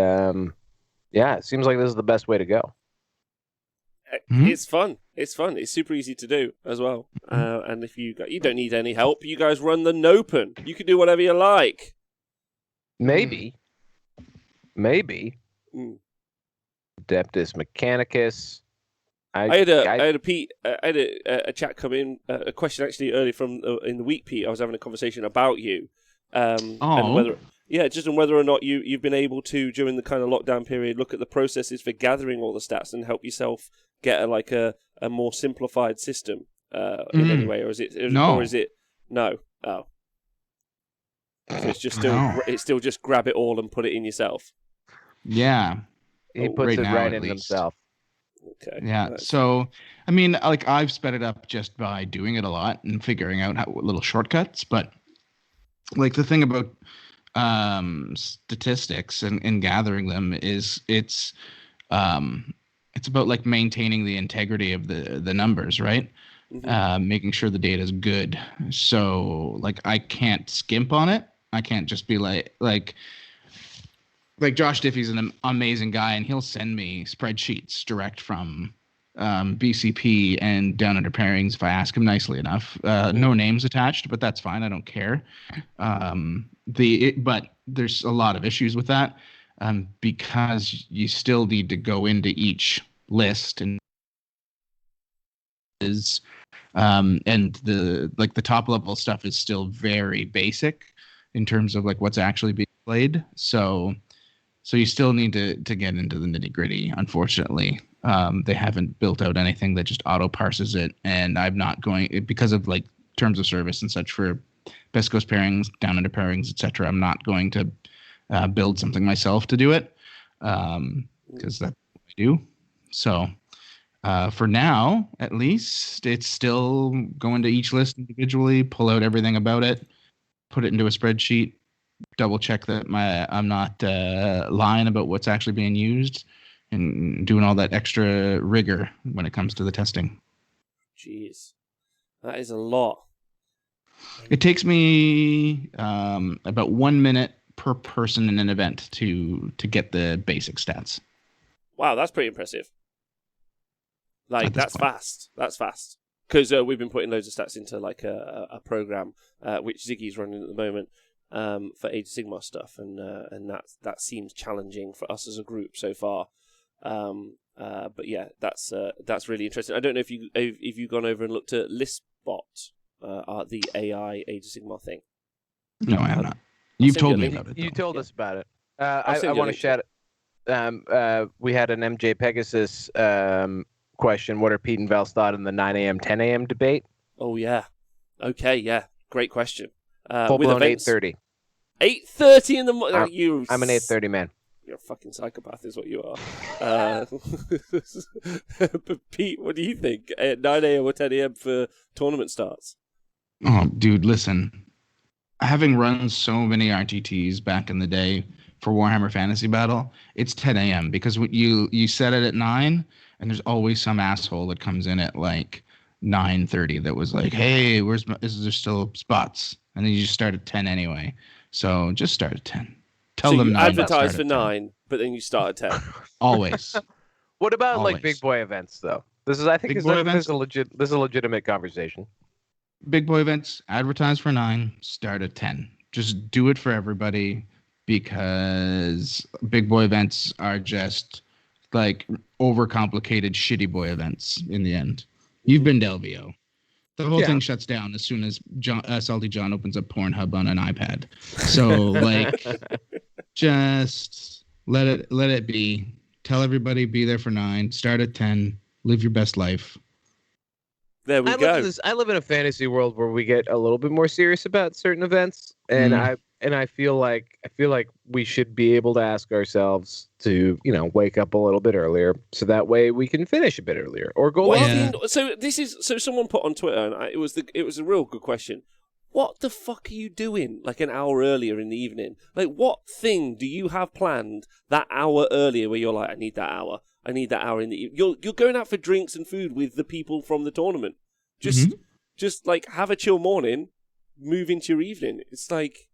it seems like this is the best way to go. It's fun. It's super easy to do as well. And if you don't need any help, you guys run the Nopen. You can do whatever you like. Maybe. Adeptus Mechanicus. I had a chat come in, a question actually early from in the week, Pete. I was having a conversation about you, and whether or not you've been able to, during the kind of lockdown period, look at the processes for gathering all the stats and help yourself get a more simplified system in any way, or is it no? Oh, so it's just still just grab it all and put it in yourself. Yeah, he puts it right in himself. Okay. Yeah. So, I mean, like I've sped it up just by doing it a lot and figuring out little shortcuts. But like the thing about statistics and gathering them is it's about like maintaining the integrity of the numbers, right? Mm-hmm. Making sure the data is good. So like I can't skimp on it. I can't just be like Josh Diffie's an amazing guy, and he'll send me spreadsheets direct from BCP and down under pairings if I ask him nicely enough. No names attached, but that's fine. I don't care. But there's a lot of issues with that because you still need to go into each list and the top level stuff is still very basic in terms of like what's actually being played. So you still need to get into the nitty gritty. Unfortunately, they haven't built out anything that just auto parses it, and I'm not going because of like terms of service and such for Best Coast pairings, down under pairings, etc. I'm not going to build something myself to do it because that's what I do. So for now, at least, it's still going to each list individually, pull out everything about it, put it into a spreadsheet. Double check that I'm not lying about what's actually being used, and doing all that extra rigor when it comes to the testing. Jeez, that is a lot. It takes me about 1 minute per person in an event to get the basic stats. Wow, that's pretty impressive. Like that's fast. That's fast because we've been putting loads of stats into like a program which Ziggy's running at the moment. For Age of Sigmar stuff, and that seems challenging for us as a group so far. But yeah, that's really interesting. I don't know if you've gone over and looked at Listbot, the AI Age of Sigmar thing. No, I have not. You've told me about it. You told us about it. I want to shout it. We had an MJ Pegasus question. What are Pete and Val's thought in the 9 a.m. 10 a.m. debate? Oh yeah. Okay, yeah. Great question. Full blown 8:30. 8:30 in the morning. I'm an 8:30 man. You're a fucking psychopath, is what you are. But Pete, what do you think? At 9 a.m. or 10 a.m. for tournament starts? Oh, dude, listen. Having run so many RTTs back in the day for Warhammer Fantasy Battle, it's 10 a.m. because you set it at 9, and there's always some asshole that comes in at like 9:30 that was like, "Hey, is there still spots?" And then you just start at 10 anyway. So just start at 10. Tell them you 9. Advertise for 9, but then you start at 10. Always. What about like big boy events though? This is a legitimate conversation. Big boy events, advertise for 9, start at 10. Just do it for everybody because big boy events are just like overcomplicated shitty boy events in the end. You've been to LVO. The whole thing shuts down as soon as Salty John opens up Pornhub on an iPad. So like, just let it be. Tell everybody be there for 9. Start at 10. Live your best life. There we go. I live in a fantasy world where we get a little bit more serious about certain events, and I feel like we should be able to ask ourselves to wake up a little bit earlier, so that way we can finish a bit earlier or go later. So someone put on Twitter, and it was a real good question. What the fuck are you doing like an hour earlier in the evening? Like, what thing do you have planned that hour earlier where you're like, I need that hour in the evening? You're going out for drinks and food with the people from the tournament. Just like have a chill morning, move into your evening. It's like,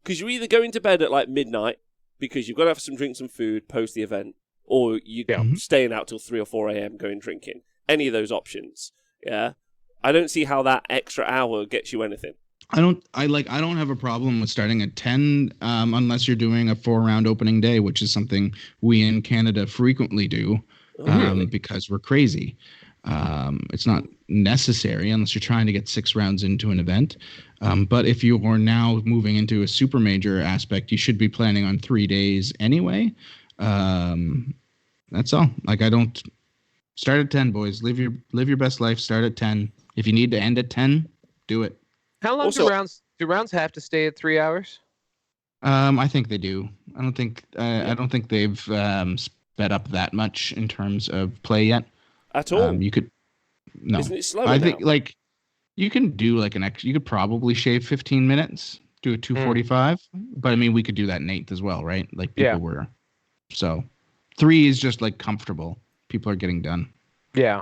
because you're either going to bed at like midnight because you've got to have some drinks and food post the event, or you're staying out till 3 or 4 a.m. going drinking. Any of those options. Yeah. I don't see how that extra hour gets you anything. I don't have a problem with starting at 10 unless you're doing a 4-round opening day, which is something we in Canada frequently do because we're crazy. It's not necessary unless you're trying to get 6 rounds into an event. But if you are now moving into a super major aspect, you should be planning on 3 days anyway. That's all. Like, I don't start at 10, boys. Live your best life. Start at 10. If you need to end at 10, do it. How long do rounds have to stay at 3 hours? I think they do. I don't think they've sped up that much in terms of play yet. At all? You could. No. Isn't it slower I think like you can do like you could probably shave 15 minutes, do a 2:45. But I mean, we could do that in 8th as well, right? Like people were. So 3 is just like comfortable. People are getting done. Yeah.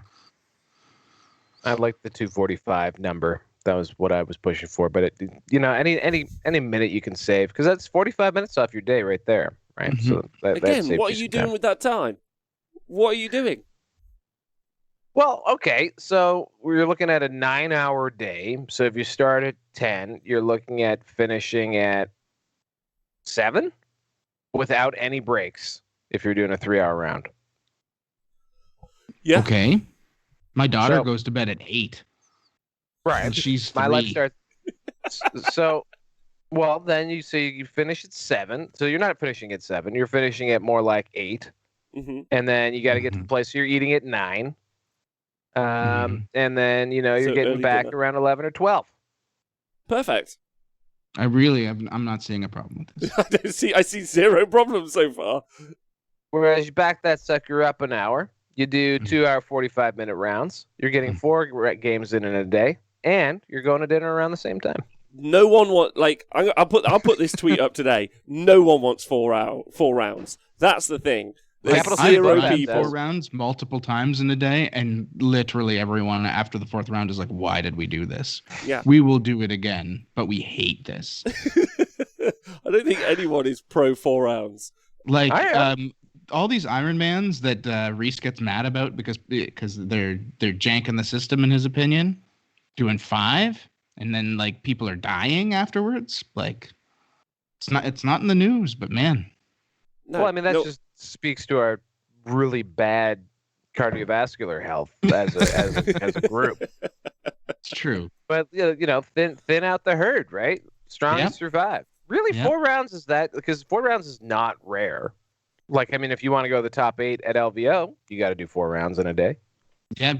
I like the 2:45 number. That was what I was pushing for. But any minute you can save, because that's 45 minutes off your day right there, right? Mm-hmm. So again, what are you doing with that time? What are you doing? Well, okay, so we're looking at a 9-hour day. So if you start at 10, you're looking at finishing at 7 without any breaks if you're doing a 3-hour round. Yeah. Okay. My daughter goes to bed at 8. Right. And she's 3. My life starts. So, well, then you finish at 7. So you're not finishing at 7. You're finishing at more like 8. Mm-hmm. And then you got to get to the place. So you're eating at 9. And then, you're getting back around 11 or 12. Perfect. I'm not seeing a problem with this. I see zero problems so far. Whereas you back that sucker up an hour, you do 2-hour, 45-minute rounds. You're getting 4 games in a day, and you're going to dinner around the same time. No one I'll put this tweet up today. No one wants 4 rounds. That's the thing. I've done 4 rounds multiple times in a day, and literally everyone after the 4th round is like, why did we do this? Yeah. We will do it again, but we hate this. I don't think anyone is pro 4 rounds. Like, all these Ironmans that Reese gets mad about because they're janking the system in his opinion, doing 5, and then like people are dying afterwards. Like, it's not in the news, but man. No, well, I mean that just speaks to our really bad cardiovascular health as a group. It's true. But thin out the herd, right? Strongest survive. Really, 4 rounds is that, because 4 rounds is not rare. Like, I mean, if you want to go to the top 8 at LVO, you got to do 4 rounds in a day. Yeah.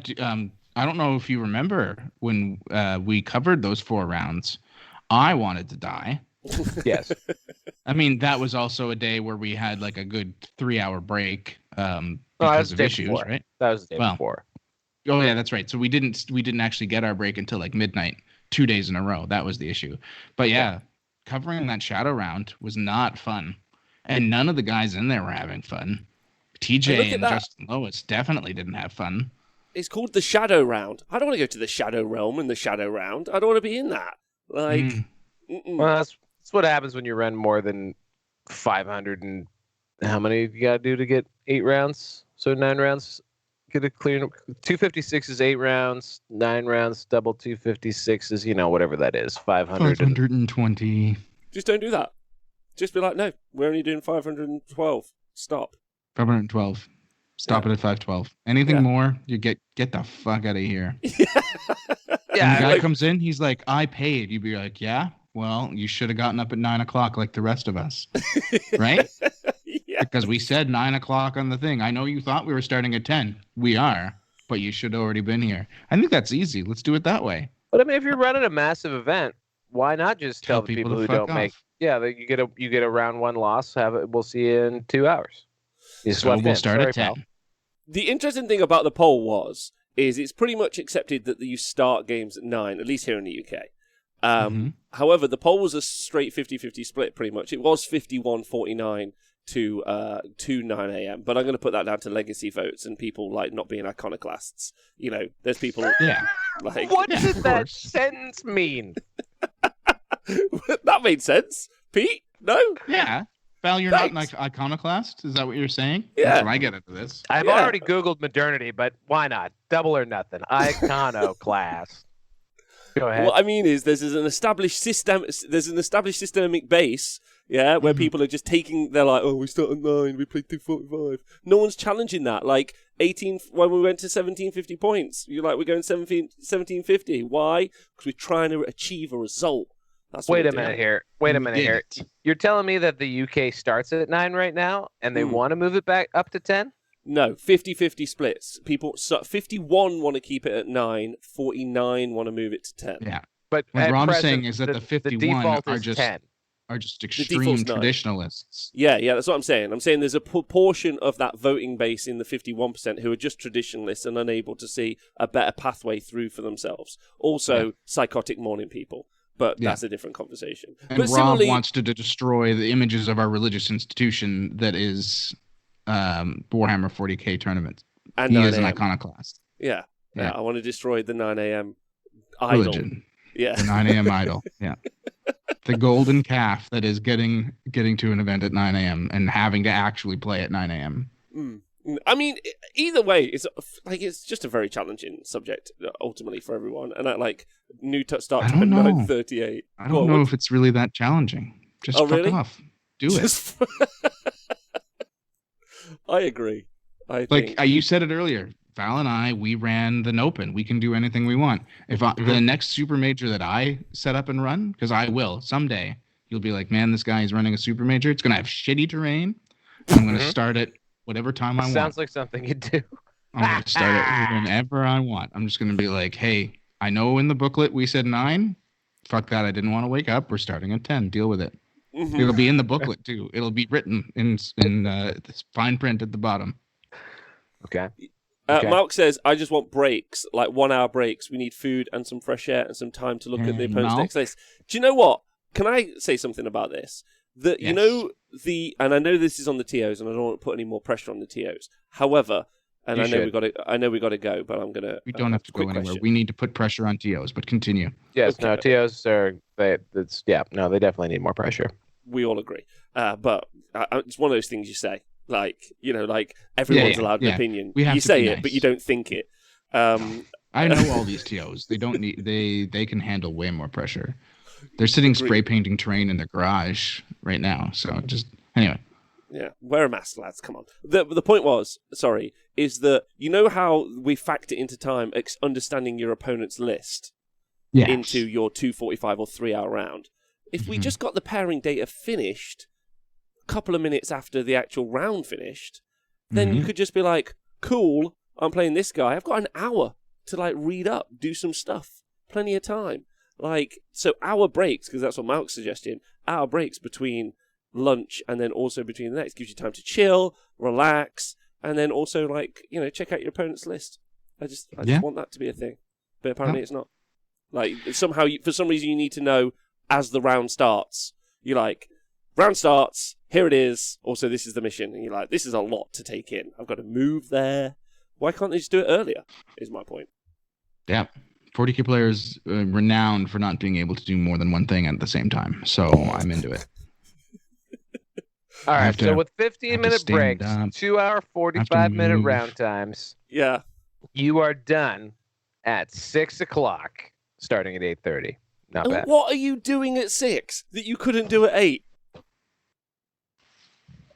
I don't know if you remember when we covered those 4 rounds. I wanted to die. Yes. I mean, that was also a day where we had like a good 3-hour break because of issues, right? That was the day before. Oh yeah, that's right. So we didn't actually get our break until like midnight, 2 days in a row. That was the issue. But yeah, covering that shadow round was not fun, and none of the guys in there were having fun. TJ and Justin Lois definitely didn't have fun. It's called the Shadow Round. I don't want to go to the Shadow Realm in the Shadow Round. I don't want to be in that. Like, well, that's what happens when you run more than 500 and how many you got to do to get 8 rounds? So 9 rounds. Get a clear. 256 is 8 rounds. 9 rounds. Double 256 is whatever that is. 500. 520. Just don't do that. Just be like, no, we're only doing 512. Stop. 512. Stop it at 512. Anything more, you get the fuck out of here. And the guy comes in, he's like, I paid. You'd be like, yeah? Well, you should have gotten up at 9 o'clock like the rest of us. Right? Because we said 9 o'clock on the thing. I know you thought we were starting at 10. We are, but you should have already been here. I think that's easy. Let's do it that way. But I mean, if you're running a massive event, why not just tell the people who don't make? Yeah, you get a round 1 loss. We'll see you in 2 hours. So we'll start at 10. The interesting thing about the poll is it's pretty much accepted that you start games at 9, at least here in the UK. However, the poll was a straight 50-50 split, pretty much. It was 51-49 to 9 a.m. But I'm going to put that down to legacy votes and people not being iconoclasts. There's people. Yeah. What did that sentence mean? That made sense, Pete. No. Yeah. Val, you're not an iconoclast? Is that what you're saying? Yeah. That's when I get into this. I've already Googled modernity, but why not? Double or nothing. Iconoclast. Go ahead. What I mean is there's an established systemic base, where people are just taking, they're like, oh, we start at 9, we play 245. No one's challenging that. 18, when we went to 1750 points, you're like, we're going 1750. Why? Because we're trying to achieve a result. Wait a minute here. You're telling me that the UK starts at 9 right now, and they want to move it back up to 10? No, 50-50 splits. 51 want to keep it at 9, 49 want to move it to 10. Yeah. But what Rob's saying is that the 51 are just extreme traditionalists. Yeah, that's what I'm saying. I'm saying there's a proportion of that voting base in the 51% who are just traditionalists and unable to see a better pathway through for themselves. Also, psychotic morning people. But that's a different conversation. And Rob wants to destroy the images of our religious institution that is Warhammer 40k tournament. And he is an iconoclast. Yeah. I want to destroy the 9 a.m. idol. Religion. Yeah. The 9 a.m. idol. Yeah. The golden calf that is getting to an event at 9 a.m. and having to actually play at 9 a.m. I mean, either way, it's just a very challenging subject ultimately for everyone. And new start time at 9:38. I don't know if it's really that challenging. Just fuck off. Do it. I agree. You said it earlier. Val and I, we ran the Nopen. We can do anything we want. If the next super major that I set up and run, because I will someday, you'll be like, man, this guy is running a super major. It's gonna have shitty terrain. I'm gonna start it whatever time I want. Sounds like something you do. I'm going to start it whenever I want. I'm just going to be like, hey, I know in the booklet we said 9. Fuck that. I didn't want to wake up. We're starting at 10. Deal with it. It'll be in the booklet, too. It'll be written in this fine print at the bottom. Okay. Mark says, I just want breaks, 1 hour breaks. We need food and some fresh air and some time to look at the opponent's next list. Do you know what? Can I say something about this? And I know this is on the TOs, and I don't want to put any more pressure on the TOs. However, and I know we got to go, but I'm gonna. We don't have to go anywhere. Question. We need to put pressure on TOs, but continue. Yes, no, TOs are they definitely need more pressure. We all agree, but it's one of those things you say, everyone's allowed an opinion. You say it, but you don't think it. I know all these TOs. They don't need. They can handle way more pressure. They're sitting spray painting terrain in their garage right now. So just anyway. Yeah, wear a mask, lads. Come on. The point is that how we factor into time understanding your opponent's list into your 245 or 3 hour round. If we just got the pairing data finished a couple of minutes after the actual round finished, then you could just be like, cool, I'm playing this guy. I've got an hour to read up, do some stuff. Plenty of time. So hour breaks, because that's what Malk's suggesting, hour breaks between lunch and then also between the next gives you time to chill, relax, and then also check out your opponent's list. I just want that to be a thing, but apparently it's not. Somehow for some reason you need to know as the round starts. You're round starts, here it is. Also, this is the mission, and you're this is a lot to take in. I've got to move there. Why can't they just do it earlier? Is my point. Yeah. 40k players renowned for not being able to do more than one thing at the same time. So I'm into it. All right, so with 15-minute breaks, 2-hour, 45-minute round times. Yeah. You are done at 6 o'clock, starting at 8:30. Not bad. What are you doing at 6 that you couldn't do at 8?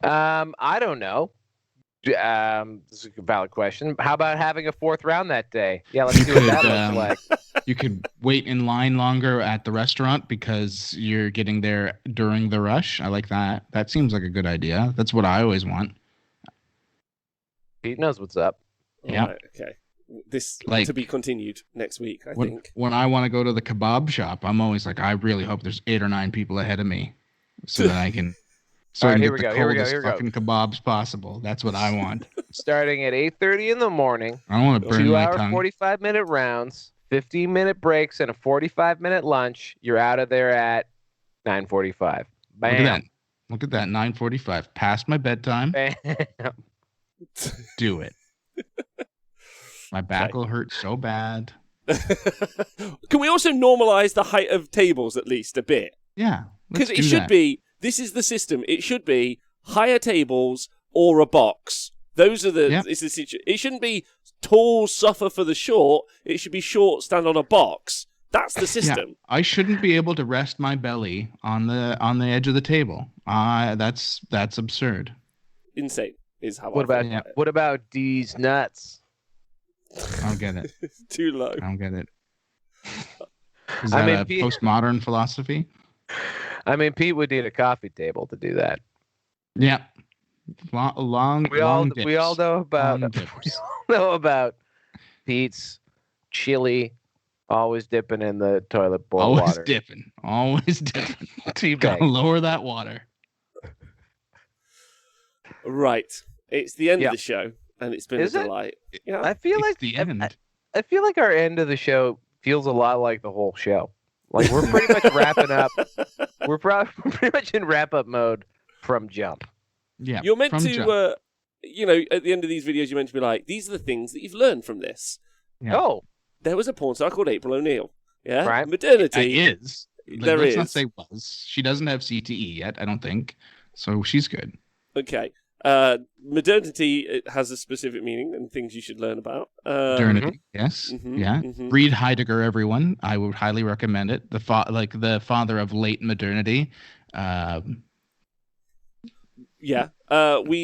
I don't know. This is a valid question. How about having a fourth round that day? Yeah, let's see what that looks like. You could wait in line longer at the restaurant because you're getting there during the rush. I like that. That seems like a good idea. That's what I always want. Pete knows what's up. Yeah. Right, okay. This to be continued next week, I think. When I want to go to the kebab shop, I'm always like, I really hope there's 8 or 9 people ahead of me so that I can... So all right, here we go. Fucking kebabs possible. That's what I want. Starting at 8:30 in the morning. I don't want to burn my tongue. 2-hour, 45-minute rounds, 15-minute breaks, and a 45-minute lunch. You're out of there at 9:45. Bam. Look at that. 9:45. Past my bedtime. Bam. Do it. My back will hurt so bad. Can we also normalize the height of tables at least a bit? Yeah. Because it should be. This is the system. It should be higher tables or a box. Those are the. Yeah. It's the situation. It shouldn't be tall suffer for the short. It should be short stand on a box. That's the system. Yeah. I shouldn't be able to rest my belly on the edge of the table. That's absurd. Insane is how. What about D's nuts? I don't get it. Too low. I don't get it. Is that postmodern philosophy? I mean, Pete would need a coffee table to do that. Yeah, long. We all know about Pete's chili, always dipping in the toilet bowl water. Always dipping. Gotta lower that water. Right, it's the end of the show, and it's been a delight. Yeah, I feel like the end. I feel like our end of the show feels a lot like the whole show. Like we're pretty much wrapping up. We're pretty much in wrap-up mode from jump. Yeah, you're meant to, at the end of these videos, you're meant to be like, these are the things that you've learned from this. Yeah. Oh, there was a porn star called April O'Neil. Yeah, right. Maternity is. Let's not say was. She doesn't have CTE yet, I don't think. So she's good. Okay. Modernity has a specific meaning and things you should learn about. Modernity, yes, Read Heidegger, everyone. I would highly recommend it. The father of late modernity. We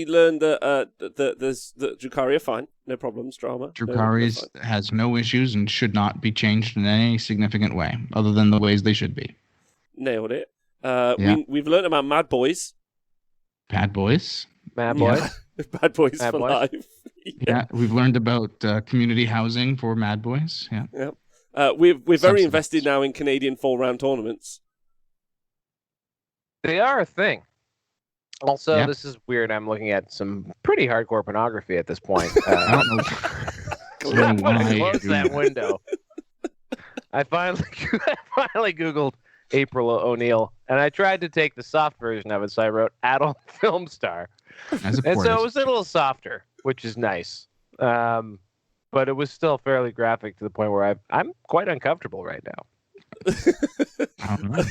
learned that Drukhari are fine, no problems, drama. Drukhari has no issues and should not be changed in any significant way, other than the ways they should be. Nailed it. We've learned about Mad Boys. Bad Boys. Mad Boys. Yeah. Bad Boys for life. Yeah, we've learned about community housing for Mad Boys. Yeah. Yeah. We're very invested now in Canadian 4-round tournaments. They are a thing. Also, this is weird. I'm looking at some pretty hardcore pornography at this point. I don't know. Close that window. I finally Googled April O'Neil, and I tried to take the soft version of it, so I wrote adult film star. And so it was a little softer, which is nice. But it was still fairly graphic to the point where I'm quite uncomfortable right now. I don't know.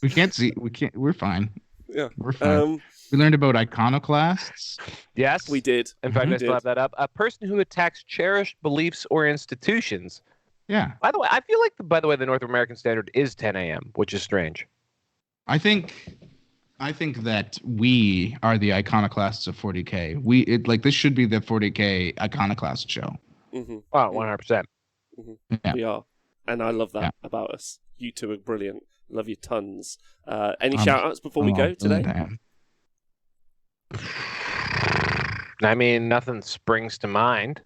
We can't see. We're fine. Yeah, we're fine. We learned about iconoclasts. Yes, we did. In fact, I still have that up. A person who attacks cherished beliefs or institutions. Yeah. By the way, I feel like the North American standard is 10 a.m., which is strange. I think that we are the iconoclasts of 40K. This should be the 40K iconoclast show. Mm-hmm. Oh, 100%. Mm-hmm. Yeah. We are. And I love that about us. You two are brilliant. Love you tons. Any shout-outs before we go today? I mean, nothing springs to mind.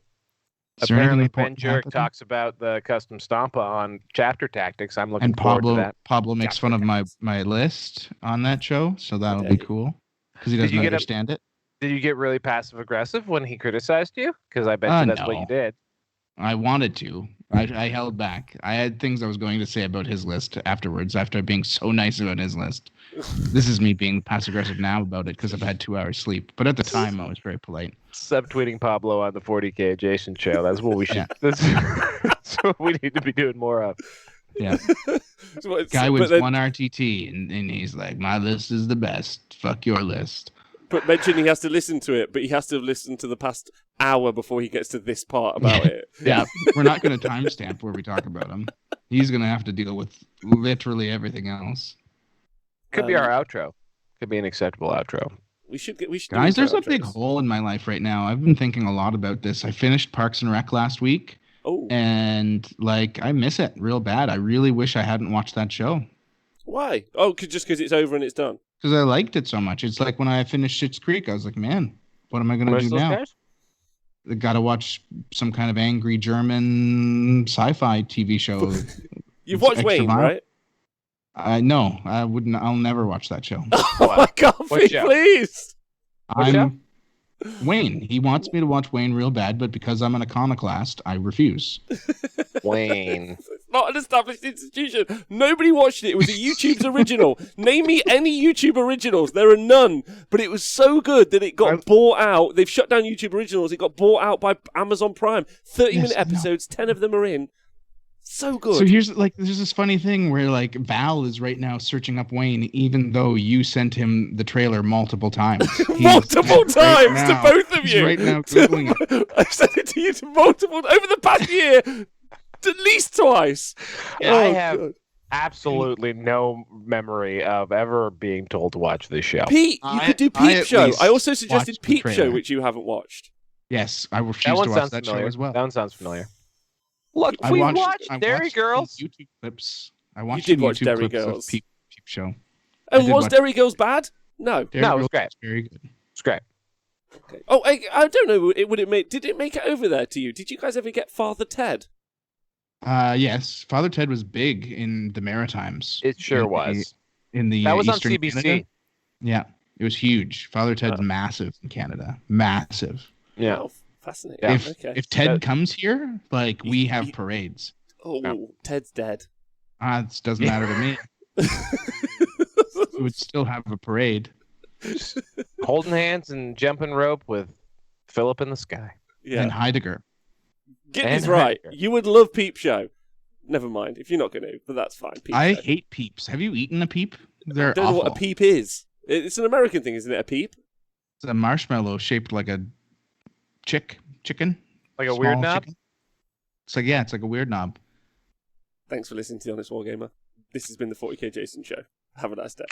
Apparently, Ben Jurek talks about the custom Stompa on Chapter Tactics. I'm looking forward to that. Pablo makes fun of my list on that show, so that'll be cool. Because he doesn't understand it. Did you get really passive-aggressive when he criticized you? Because I bet you that's what you did. I wanted to. I held back. I had things I was going to say about his list afterwards, after being so nice about his list. This is me being passive-aggressive now about it because I've had 2 hours sleep. But at the time, I was very polite. Subtweeting Pablo on the 40K adjacent show. That's what we should. That's what we need to be doing more of. Yeah. Guy wins one RTT, and he's like, my list is the best. Fuck your list. But mention he has to listen to it, but he has to listen to the past hour before he gets to this part about it. Yeah, we're not going to timestamp where we talk about him. He's going to have to deal with literally everything else. Could be our outro. Could be an acceptable outro. We should Guys, there's a big hole in my life right now. I've been thinking a lot about this. I finished Parks and Rec last week. Oh. And I miss it real bad. I really wish I hadn't watched that show. Why? Oh, just because it's over and it's done. Because I liked it so much. It's like when I finished Schitt's Creek, I was like, man, what am I going to do now? Guys? I got to watch some kind of angry German sci-fi TV show. You've watched Wayne, right? No, I wouldn't. I'll never watch that show. Oh my God, please! Wayne. He wants me to watch Wayne real bad, but because I'm an iconoclast, I refuse. Wayne. It's not an established institution. Nobody watched it. It was a YouTube's original. Name me any YouTube originals. There are none. But it was so good that it got bought out. They've shut down YouTube originals. It got bought out by Amazon Prime. 30-minute episodes. 10 of them are in. So good. So there's this funny thing where Val is right now searching up Wayne, even though you sent him the trailer multiple times. Multiple times to both of you. Right now, Googling it. I've sent it to you over the past year, at least twice. Yeah, I have absolutely no memory of ever being told to watch this show. Pete, you could do Peep Show. I also suggested Peep Show, which you haven't watched. Yes, I refuse to watch that show as well. That one sounds familiar. Look, we watched Derry Girls. YouTube clips. I watched you did watch Derry Girls. Peep Show. And was Derry Girls bad? No. It was great. Very good. It's great. Okay. Oh, I don't know. Did it make it over there to you? Did you guys ever get Father Ted? Yes. Father Ted was big in the Maritimes. It sure was. That was Eastern on CBC. Canada. Yeah. It was huge. Father Ted's massive in Canada. Massive. Yeah. Oh, fascinating. If Ted comes here, we have parades. Oh, Ted's dead. It doesn't matter to me. We would still have a parade. Holding hands and jumping rope with Philip in the sky. Yeah. And Heidegger. Get this right. You would love Peep Show. Never mind, if you're not going to, but that's fine. I hate peeps. Have you eaten a peep? They're I don't know what a peep is. It's an American thing, isn't it, a peep? It's a marshmallow shaped like a chicken. Like a weird knob? Chicken. It's like a weird knob. Thanks for listening to The Honest Wargamer. This has been the 40k Jason Show. Have a nice day.